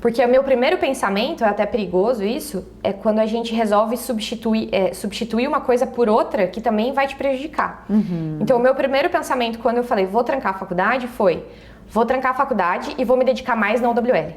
porque o meu primeiro pensamento, é até perigoso isso, é quando a gente resolve substituir uma coisa por outra que também vai te prejudicar. Então, o meu primeiro pensamento quando eu falei vou trancar a faculdade foi, vou trancar a faculdade e vou me dedicar mais na UWL.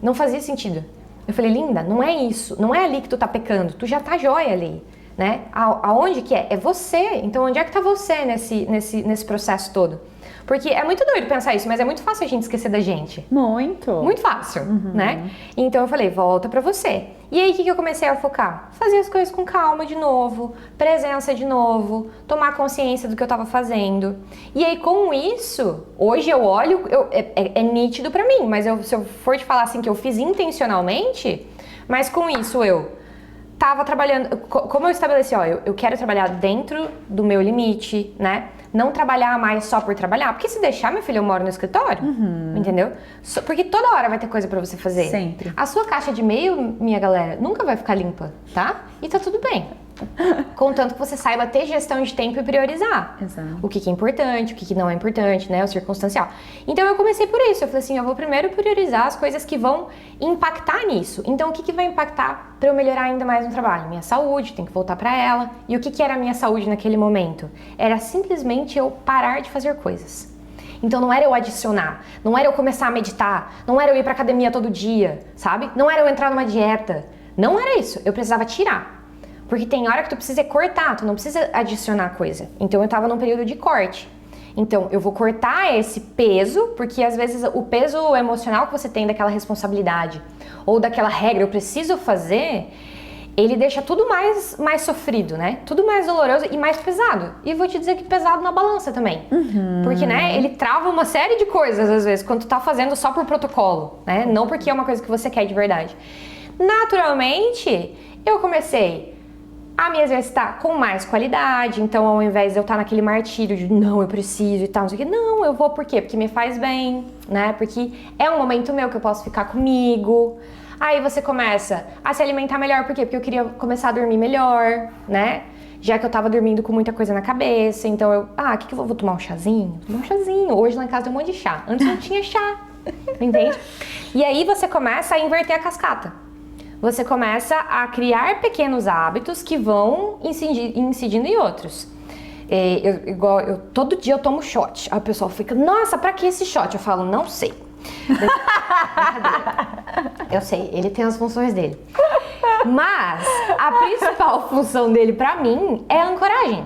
Não fazia sentido. Eu falei, linda, não é isso, não é ali que tu tá pecando, tu já tá jóia ali, né? Aonde que é? É você. Então, onde é que tá você nesse processo todo? Porque é muito doido pensar isso, mas é muito fácil a gente esquecer da gente. Muito. Muito fácil, né? Então eu falei, volta pra você. E aí o que eu comecei a focar? Fazer as coisas com calma de novo, presença de novo, tomar consciência do que eu tava fazendo. E aí com isso, hoje eu olho, é nítido pra mim, mas se eu for te falar assim que eu fiz intencionalmente, mas com isso eu tava trabalhando, como eu estabeleci, eu quero trabalhar dentro do meu limite, né? Não trabalhar mais só por trabalhar. Porque se deixar, meu filho, eu moro no escritório. Entendeu? Porque toda hora vai ter coisa pra você fazer. Sempre. A sua caixa de e-mail, minha galera, nunca vai ficar limpa, tá? E tá tudo bem. Contanto que você saiba ter gestão de tempo e priorizar. Exato. O que é importante, o que não é importante, né? O circunstancial. Então eu comecei por isso. Eu falei assim, eu vou primeiro priorizar as coisas que vão impactar nisso. Então o que vai impactar para eu melhorar ainda mais no trabalho? Minha saúde, tem que voltar para ela. E o que era a minha saúde naquele momento? Era simplesmente eu parar de fazer coisas. Então não era eu adicionar, não era eu começar a meditar, não era eu ir pra academia todo dia, sabe? Não era eu entrar numa dieta. Não era isso. Eu precisava tirar. Porque tem hora que tu precisa cortar, tu não precisa adicionar coisa. Então eu tava num período de corte. Então eu vou cortar esse peso, porque às vezes o peso emocional que você tem daquela responsabilidade ou daquela regra, eu preciso fazer, ele deixa tudo mais sofrido, né? Tudo mais doloroso e mais pesado. E vou te dizer que pesado na balança também. Porque, né, ele trava uma série de coisas às vezes, quando tu tá fazendo só por protocolo, né? Não porque é uma coisa que você quer de verdade. Naturalmente, eu comecei a me exercitar com mais qualidade, então ao invés de eu estar naquele martírio de não, eu preciso e tal, não sei o que, não, eu vou por quê? Porque me faz bem, né? Porque é um momento meu que eu posso ficar comigo. Aí você começa a se alimentar melhor, por quê? Porque eu queria começar a dormir melhor, né? Já que eu tava dormindo com muita coisa na cabeça, então eu, o que eu vou tomar um chazinho? Tomar um chazinho. Hoje lá em casa tem um monte de chá. Antes não tinha chá, entende? E aí você começa a inverter a cascata. Você começa a criar pequenos hábitos que vão incidindo em outros. Todo dia eu tomo shot. Aí o pessoal fica, nossa, pra que esse shot? Eu falo, não sei. Eu sei, ele tem as funções dele. Mas a principal função dele pra mim é a ancoragem.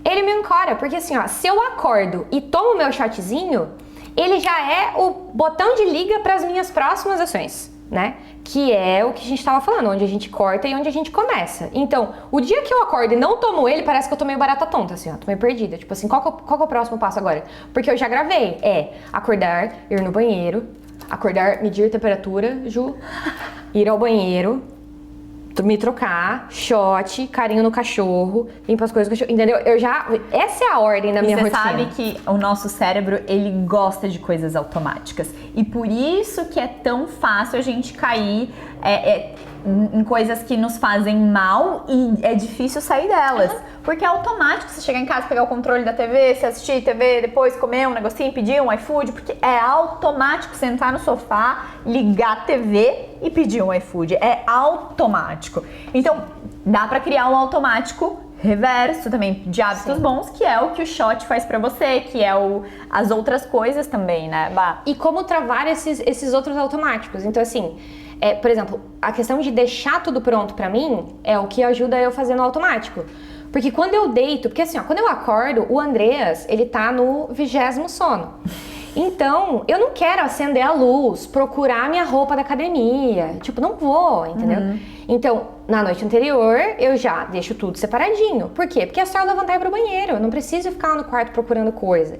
Ele me ancora, porque assim, se eu acordo e tomo meu shotzinho, ele já é o botão de liga para as minhas próximas ações. né? Que é o que a gente tava falando, onde a gente corta e onde a gente começa. Então, o dia que eu acordo e não tomo ele, parece que eu tô meio barata tonta, assim, ó, tô meio perdida. Tipo assim, qual que é o próximo passo agora? Porque eu já gravei. É acordar, ir no banheiro, acordar, medir temperatura, Ju, ir ao banheiro, me trocar, shot, carinho no cachorro, limpa as coisas do cachorro, entendeu? Essa é a ordem da minha rotina. Você sabe que o nosso cérebro, ele gosta de coisas automáticas. E por isso que é tão fácil a gente cair em coisas que nos fazem mal e é difícil sair delas. Porque é automático você chegar em casa, pegar o controle da TV, você assistir TV, depois comer um negocinho, pedir um iFood, porque é automático sentar no sofá, ligar a TV e pedir um iFood. É automático. Então, dá pra criar um automático reverso também de hábitos bons, que é o que o shot faz pra você, que é as outras coisas também, né, Bah? E como travar esses outros automáticos. Então, assim, por exemplo, a questão de deixar tudo pronto pra mim é o que ajuda eu fazer no automático. Porque quando eu deito, porque assim, ó, quando eu acordo, o Andreas, ele tá no 20º sono. Então, eu não quero acender a luz, procurar minha roupa da academia. Tipo, não vou, entendeu? Então, na noite anterior, eu já deixo tudo separadinho. Por quê? Porque é só eu levantar e ir pro banheiro. Eu não preciso ficar lá no quarto procurando coisa.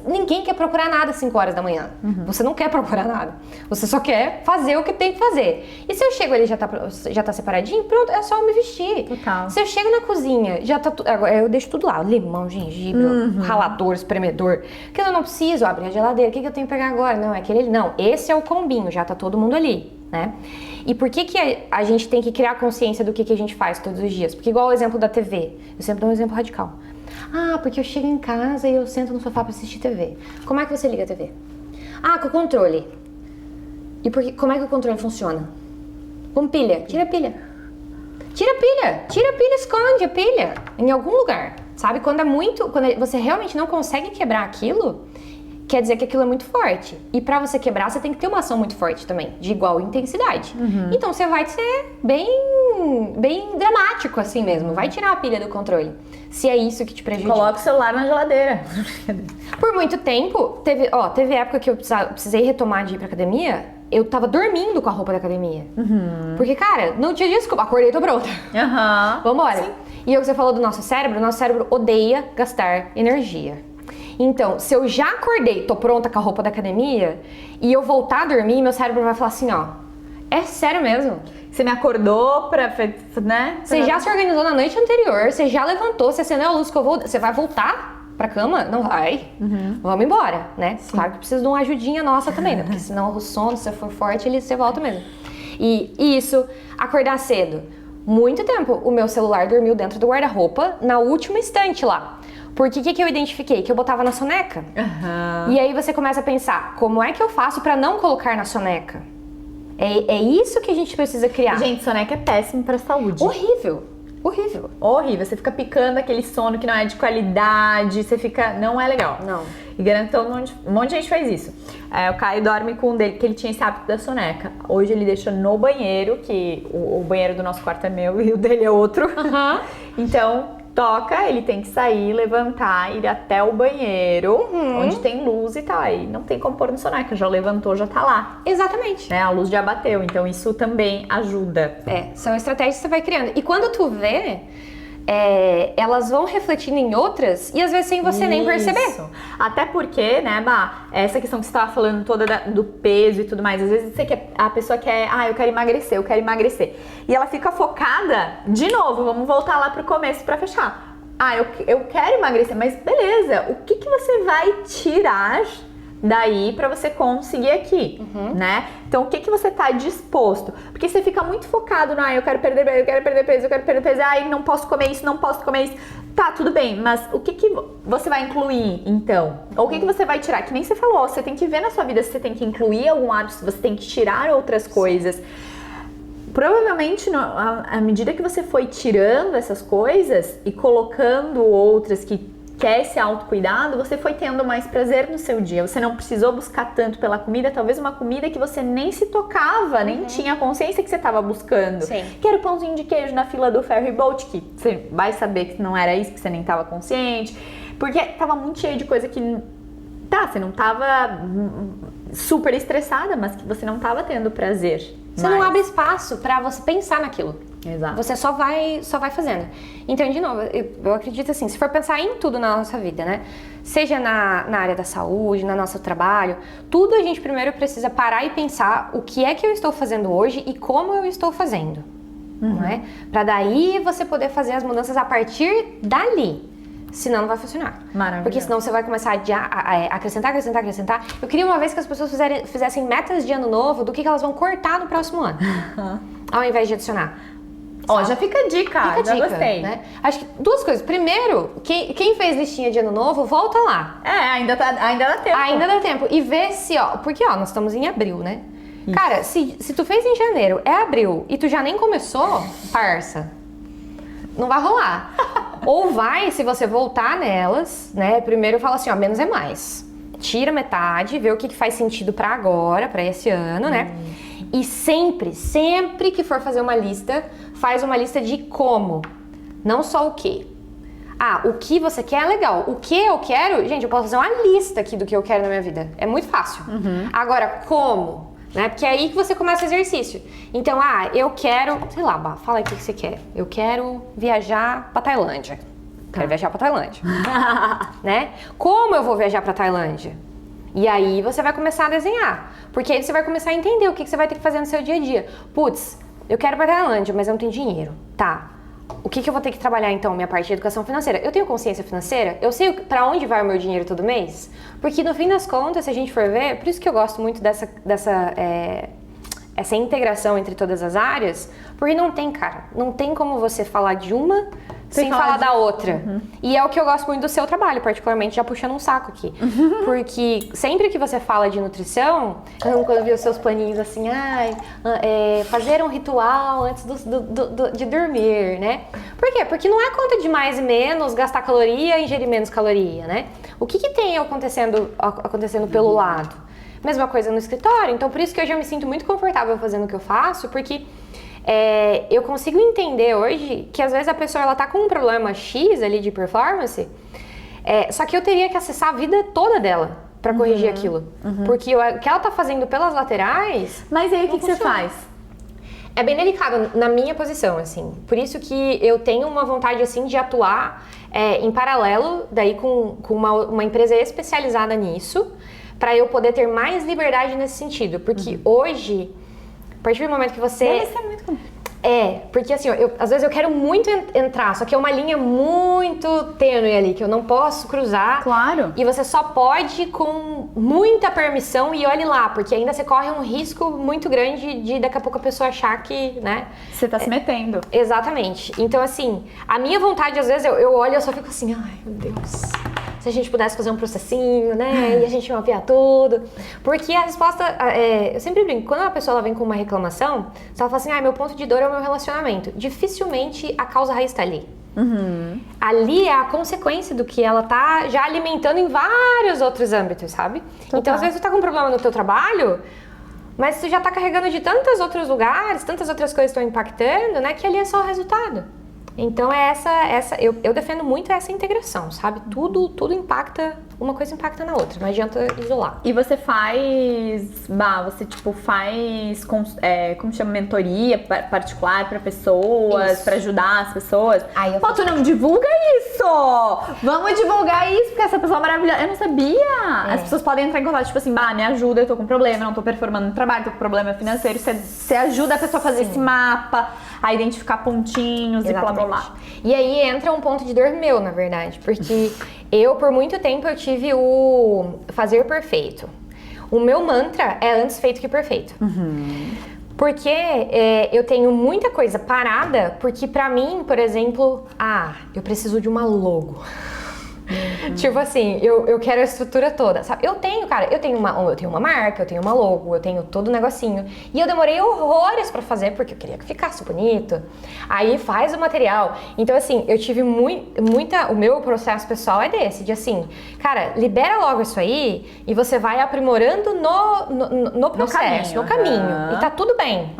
Ninguém quer procurar nada às 5 horas da manhã. Você não quer procurar nada. Você só quer fazer o que tem que fazer. E se eu chego ali e já tá separadinho, pronto, é só eu me vestir. Total. Se eu chego na cozinha, já tá agora eu deixo tudo lá. Limão, gengibre, ralador, espremedor. Porque eu não preciso abrir a geladeira. O que eu tenho que pegar agora? Não, é aquele ali. Não, esse é o combinho. Já tá todo mundo ali, né? E por que a gente tem que criar consciência do que a gente faz todos os dias? Porque igual o exemplo da TV. Eu sempre dou um exemplo radical. Ah, porque eu chego em casa e eu sento no sofá pra assistir TV. Como é que você liga a TV? Ah, com o controle. E como é que o controle funciona? Com pilha. Tira a pilha. Tira a pilha. Tira a pilha, esconde a pilha. Em algum lugar. Sabe? Quando você realmente não consegue quebrar aquilo, quer dizer que aquilo é muito forte. E pra você quebrar, você tem que ter uma ação muito forte também, de igual intensidade. Então você vai ser bem dramático assim mesmo. Vai tirar a pilha do controle. Se é isso que te prejudica. Coloca o celular na geladeira. Por muito tempo, teve época que eu precisei retomar de ir pra academia, eu tava dormindo com a roupa da academia. Porque, cara, não tinha desculpa, acordei e tô pronta. Vambora. Sim. E o que você falou do nosso cérebro odeia gastar energia. Então, se eu já acordei, tô pronta com a roupa da academia, e eu voltar a dormir, meu cérebro vai falar assim, ó, é sério mesmo? Você me acordou pra, né? Você já se organizou na noite anterior, você já levantou, você acendeu a luz que eu vou... Você vai voltar pra cama? Não vai. Vamos embora, né? Sim. Claro que precisa de uma ajudinha nossa também, né? Porque senão o sono, se for forte, você volta mesmo. E isso, acordar cedo. Muito tempo o meu celular dormiu dentro do guarda-roupa, na última estante lá. Porque o que eu identifiquei? Que eu botava na soneca. E aí você começa a pensar, como é que eu faço pra não colocar na soneca? É isso que a gente precisa criar. Gente, soneca é péssimo pra saúde. Horrível. Horrível. Horrível. Você fica picando aquele sono que não é de qualidade, você fica... Não é legal. Não. E garanto um monte de gente faz isso. O Caio dorme com um dele, que ele tinha esse hábito da soneca. Hoje ele deixa no banheiro, que o banheiro do nosso quarto é meu e o dele é outro. Então... toca, ele tem que sair, levantar, ir até o banheiro, onde tem luz e tal. Aí não tem como pôr no soneca, já levantou, já tá lá. Exatamente. Né? A luz já bateu, então isso também ajuda. São estratégias que você vai criando. E quando tu vê, elas vão refletindo em outras e às vezes sem você nem perceber. Até porque, né, Bah, essa questão que você tava falando toda do peso e tudo mais, às vezes a pessoa quer, eu quero emagrecer. E ela fica focada, de novo, vamos voltar lá pro começo pra fechar. Eu quero emagrecer, mas beleza, o que você vai tirar daí pra você conseguir aqui, né? Então, o que você tá disposto? Porque você fica muito focado no, eu quero perder peso, não posso comer isso. Tá, tudo bem, mas o que você vai incluir, então? Ou o que você vai tirar? Que nem você falou, você tem que ver na sua vida se você tem que incluir algum hábito, se você tem que tirar outras coisas. Provavelmente, à medida que você foi tirando essas coisas e colocando outras que é esse autocuidado, você foi tendo mais prazer no seu dia. Você não precisou buscar tanto pela comida, talvez uma comida que você nem se tocava, nem tinha consciência que você estava buscando. Sim. Que era o pãozinho de queijo na fila do ferry boat, que você vai saber que não era isso, que você nem estava consciente. Porque tava muito cheio de coisa que tá, você não tava super estressada, mas que você não tava tendo prazer. Você não abre espaço pra você pensar naquilo. Exato. Você só vai fazendo. Então, de novo, eu acredito assim, se for pensar em tudo na nossa vida, né? Seja na área da saúde, no nosso trabalho, tudo a gente primeiro precisa parar e pensar o que é que eu estou fazendo hoje e como eu estou fazendo. Não é? Pra daí você poder fazer as mudanças a partir dali. Senão não vai funcionar. Maravilhoso. Porque senão você vai começar a acrescentar. Eu queria uma vez que as pessoas fizessem metas de ano novo do que elas vão cortar no próximo ano. Ao invés de adicionar. Ó, já fica a dica, já gostei. Né? Acho que duas coisas. Primeiro, quem fez listinha de ano novo, volta lá. Ainda dá tempo. Ainda dá tempo. E vê se, porque nós estamos em abril, né? Isso. Cara, se tu fez em janeiro, é abril, e tu já nem começou, parça, não vai rolar. Ou vai, se você voltar nelas, né? Primeiro fala assim, menos é mais. Tira metade, vê o que faz sentido pra agora, pra esse ano, né? E sempre que for fazer uma lista, faz uma lista de como, não só o que. O que você quer é legal. O que eu quero, gente, eu posso fazer uma lista aqui do que eu quero na minha vida. É muito fácil. Agora, como? Né? Porque é aí que você começa o exercício. Então, eu quero, sei lá, fala aí o que você quer. Eu quero viajar pra Tailândia. Quero viajar pra Tailândia. Né? Como eu vou viajar pra Tailândia? E aí você vai começar a desenhar. Porque aí você vai começar a entender o que você vai ter que fazer no seu dia a dia. Putz, eu quero ir pra Tailândia, mas eu não tenho dinheiro. Tá. O que eu vou ter que trabalhar então? Minha parte de educação financeira. Eu tenho consciência financeira? Eu sei pra onde vai o meu dinheiro todo mês? Porque no fim das contas, se a gente for ver, por isso que eu gosto muito essa integração entre todas as áreas, porque não tem como você falar de uma sem falar da outra. E é o que eu gosto muito do seu trabalho, particularmente, já puxando um saco aqui. Porque sempre que você fala de nutrição, quando eu vi os seus planinhos assim, fazer um ritual antes de dormir, né? Por quê? Porque não é conta de mais e menos, gastar caloria e ingerir menos caloria, né? O que tem acontecendo pelo lado? Mesma coisa no escritório, então por isso que hoje eu me sinto muito confortável fazendo o que eu faço, porque eu consigo entender hoje que às vezes a pessoa ela tá com um problema X ali de performance, só que eu teria que acessar a vida toda dela pra corrigir aquilo. Porque o que ela tá fazendo pelas laterais... Mas aí o que você faz? É bem delicado na minha posição, assim. Por isso que eu tenho uma vontade, assim, de atuar em paralelo, daí com uma empresa especializada nisso, pra eu poder ter mais liberdade nesse sentido. Porque hoje... A partir do momento que você... Deve ser muito... porque assim, às vezes eu quero muito entrar, só que é uma linha muito tênue ali, que eu não posso cruzar. Claro. E você só pode com muita permissão e olhe lá, porque ainda você corre um risco muito grande de daqui a pouco a pessoa achar que, né? Você tá se metendo. Exatamente. Então assim, a minha vontade, às vezes eu olho e eu só fico assim, ai meu Deus... Se a gente pudesse fazer um processinho, né? E a gente mapear tudo. Porque a resposta... eu sempre brinco. Quando uma pessoa ela vem com uma reclamação, se ela fala assim, meu ponto de dor é o meu relacionamento. Dificilmente a causa raiz está ali. Ali é a consequência do que ela tá já alimentando em vários outros âmbitos, sabe? Total. Então, às vezes, tu tá com um problema no teu trabalho, mas tu já tá carregando de tantos outros lugares, tantas outras coisas estão impactando, né? Que ali é só o resultado. Então eu defendo muito essa integração, sabe? Tudo impacta, uma coisa impacta na outra, não adianta isolar. E você faz, como chama, mentoria particular pra pessoas, pra ajudar as pessoas? Tu não divulga isso! Vamos divulgar isso, porque essa pessoa é maravilhosa. Eu não sabia! As pessoas podem entrar em contato, tipo assim, me ajuda, eu tô com problema, não tô performando no trabalho, tô com problema financeiro. Você ajuda a pessoa a fazer esse mapa, a identificar pontinhos. Exatamente. E blá blá blá. E aí entra um ponto de dor meu, na verdade, porque eu, por muito tempo, eu tive o fazer perfeito. O meu mantra é antes feito que perfeito. Porque eu tenho muita coisa parada, porque pra mim, por exemplo, eu preciso de uma logo. Tipo assim, eu quero a estrutura toda, sabe? Eu tenho uma marca, eu tenho uma logo, eu tenho todo o negocinho. E eu demorei horrores pra fazer, porque eu queria que ficasse bonito. Aí faz o material. Então assim, eu tive o meu processo pessoal é desse, de assim, cara, libera logo isso aí e você vai aprimorando no processo, no caminho. E tá tudo bem,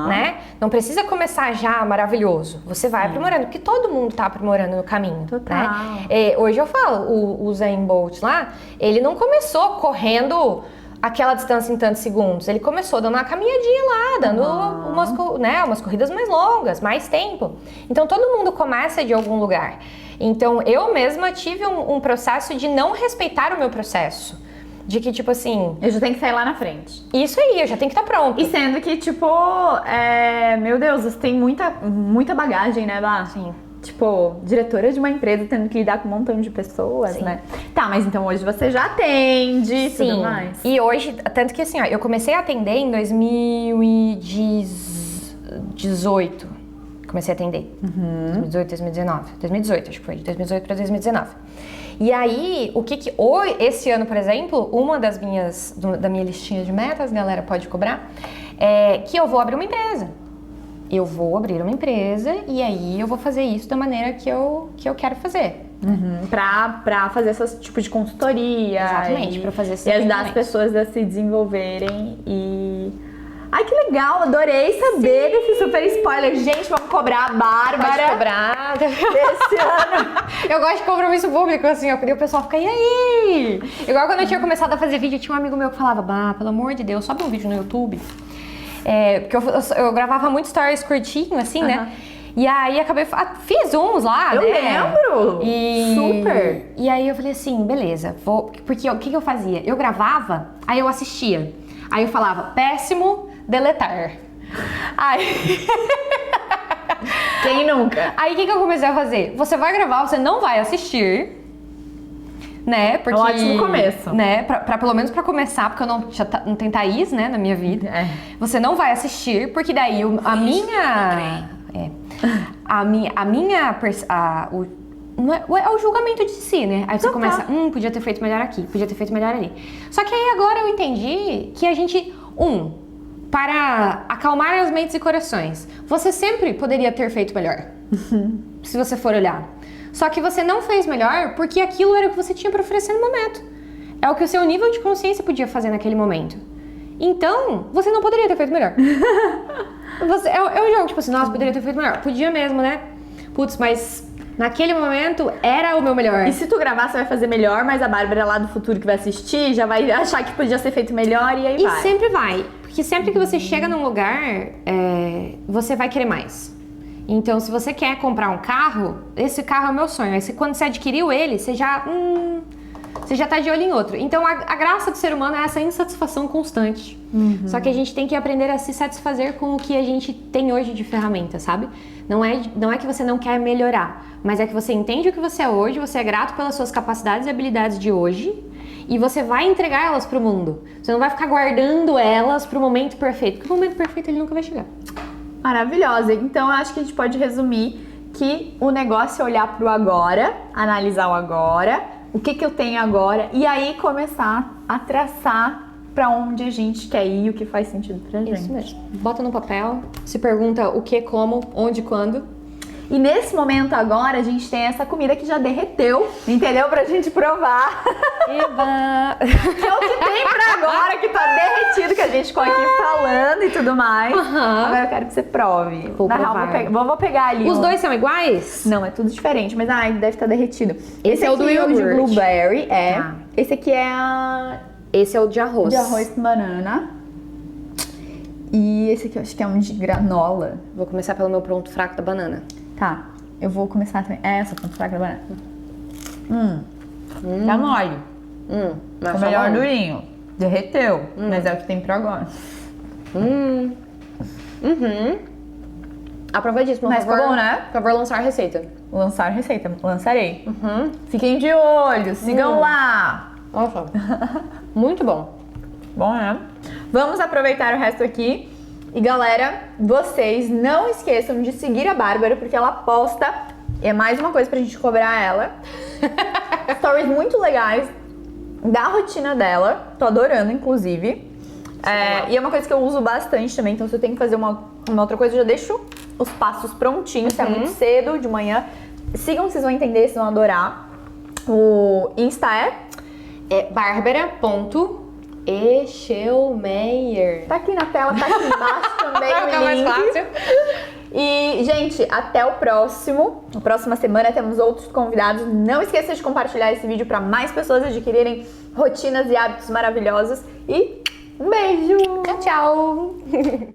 né? Não precisa começar já maravilhoso. Você vai aprimorando, porque todo mundo tá aprimorando no caminho. Total. Né? Hoje eu falo, o Usain Bolt lá, ele não começou correndo aquela distância em tantos segundos. Ele começou dando uma caminhadinha lá, dando umas corridas mais longas, mais tempo. Então todo mundo começa de algum lugar. Então eu mesma tive um processo de não respeitar o meu processo. De que, tipo assim... Eu já tenho que sair lá na frente. Isso aí, eu já tenho que estar pronto. E sendo que, tipo, meu Deus, você tem muita bagagem, né, Bá? Sim. Tipo, diretora de uma empresa tendo que lidar com um montão de pessoas, né? Tá, mas então hoje você já atende e tudo mais. E hoje, tanto que assim, ó, eu comecei a atender em 2018. Comecei a atender. 2018, 2019. 2018, acho que foi. De 2018 para 2019. E aí, esse ano, por exemplo, uma da minha listinha de metas, galera, pode cobrar, é que eu vou abrir uma empresa. Eu vou abrir uma empresa e aí eu vou fazer isso da maneira que eu quero fazer. Pra fazer esse tipo de consultoria. Exatamente, pra fazer esse e ajudar as pessoas a se desenvolverem e... Ai, que legal, adorei saber desse super spoiler. Gente, vamos cobrar a Bárbara. Pode cobrar. Esse ano. Eu gosto de compromisso público, assim, ó, porque o pessoal fica, e aí? Igual quando eu tinha começado a fazer vídeo, tinha um amigo meu que falava, Bah, pelo amor de Deus, sobe um vídeo no YouTube. Porque eu gravava muito stories curtinho, assim, né? E aí fiz uns lá, eu né? lembro! Super! E aí eu falei assim, beleza, porque o que eu fazia? Eu gravava, aí eu assistia. Aí eu falava, péssimo, deletar. Aí... Quem nunca? Aí o que eu comecei a fazer? Você vai gravar, você não vai assistir, né? Porque, é um ótimo começo. Né? Pelo menos pra começar, porque eu não tem Thaís, né, na minha vida. Você não vai assistir, porque daí o julgamento de si, né? Aí você começa, podia ter feito melhor aqui, podia ter feito melhor ali. Só que aí agora eu entendi que a gente, para acalmar as mentes e corações, você sempre poderia ter feito melhor, se você for olhar. Só que você não fez melhor porque aquilo era o que você tinha para oferecer no momento. É o que o seu nível de consciência podia fazer naquele momento. Então, você não poderia ter feito melhor. É um jogo, tipo assim, nossa, poderia ter feito melhor. Podia mesmo, né? Putz, mas naquele momento era o meu melhor. E se tu gravar, você vai fazer melhor, mas a Bárbara lá do futuro que vai assistir já vai achar que podia ser feito melhor e aí vai. E sempre vai. Porque sempre que você chega num lugar, você vai querer mais. Então, se você quer comprar um carro, esse carro é o meu sonho. Aí, quando você adquiriu ele, você já tá de olho em outro. Então, a graça do ser humano é essa insatisfação constante. Só que a gente tem que aprender a se satisfazer com o que a gente tem hoje de ferramenta, sabe? Não é que você não quer melhorar, mas é que você entende o que você é hoje, você é grato pelas suas capacidades e habilidades de hoje e você vai entregar elas pro mundo. Você não vai ficar guardando elas pro momento perfeito, porque o momento perfeito ele nunca vai chegar. Maravilhosa. Então, eu acho que a gente pode resumir que o negócio é olhar pro agora, analisar o agora, o que eu tenho agora, e aí começar a traçar pra onde a gente quer ir, o que faz sentido pra gente. Isso mesmo. Bota no papel, se pergunta o que, como, onde, quando. E nesse momento agora, a gente tem essa comida que já derreteu, entendeu? Pra gente provar. Eba! Que é o que tem pra agora, que tá derretido, que a gente ficou aqui falando e tudo mais. Agora eu quero que você prove. Vou Na provar. Real, vou pegar ali. Os dois são iguais? Não, é tudo diferente, mas deve estar derretido. Esse é o do aqui iogurte. de blueberry, Tá. Esse aqui é Esse é o de arroz. de arroz com banana. E esse aqui eu acho que é um de granola. Vou começar pelo meu ponto fraco da banana. Tá, eu vou começar também. Essa ponto fraco da banana. Tá mole. Mas O melhor durinho. Derreteu, mas é o que tem pra agora. Aprovadíssimo. Mas ficou bom, né? Por favor, lançar a receita. Lançar receita, lançarei. Fiquem de olho, sigam lá. Nossa, muito bom. Bom, né? Vamos aproveitar o resto aqui. E galera, vocês não esqueçam de seguir a Bárbara, porque ela posta, é mais uma coisa pra gente cobrar ela, stories muito legais da rotina dela. Tô adorando, inclusive. E é uma coisa que eu uso bastante também, então se eu tenho que fazer uma outra coisa, eu já deixo os passos prontinhos, se é muito cedo, de manhã. Sigam, vocês vão entender, vocês vão adorar. O Insta É barbara.echelmeyer. tá aqui na tela, tá aqui embaixo também Vai o ficar mais link. fácil. E, gente, até o próximo. Na próxima semana temos outros convidados. Não esqueça de compartilhar esse vídeo para mais pessoas adquirirem rotinas e hábitos maravilhosos. E um beijo! Tchau, tchau!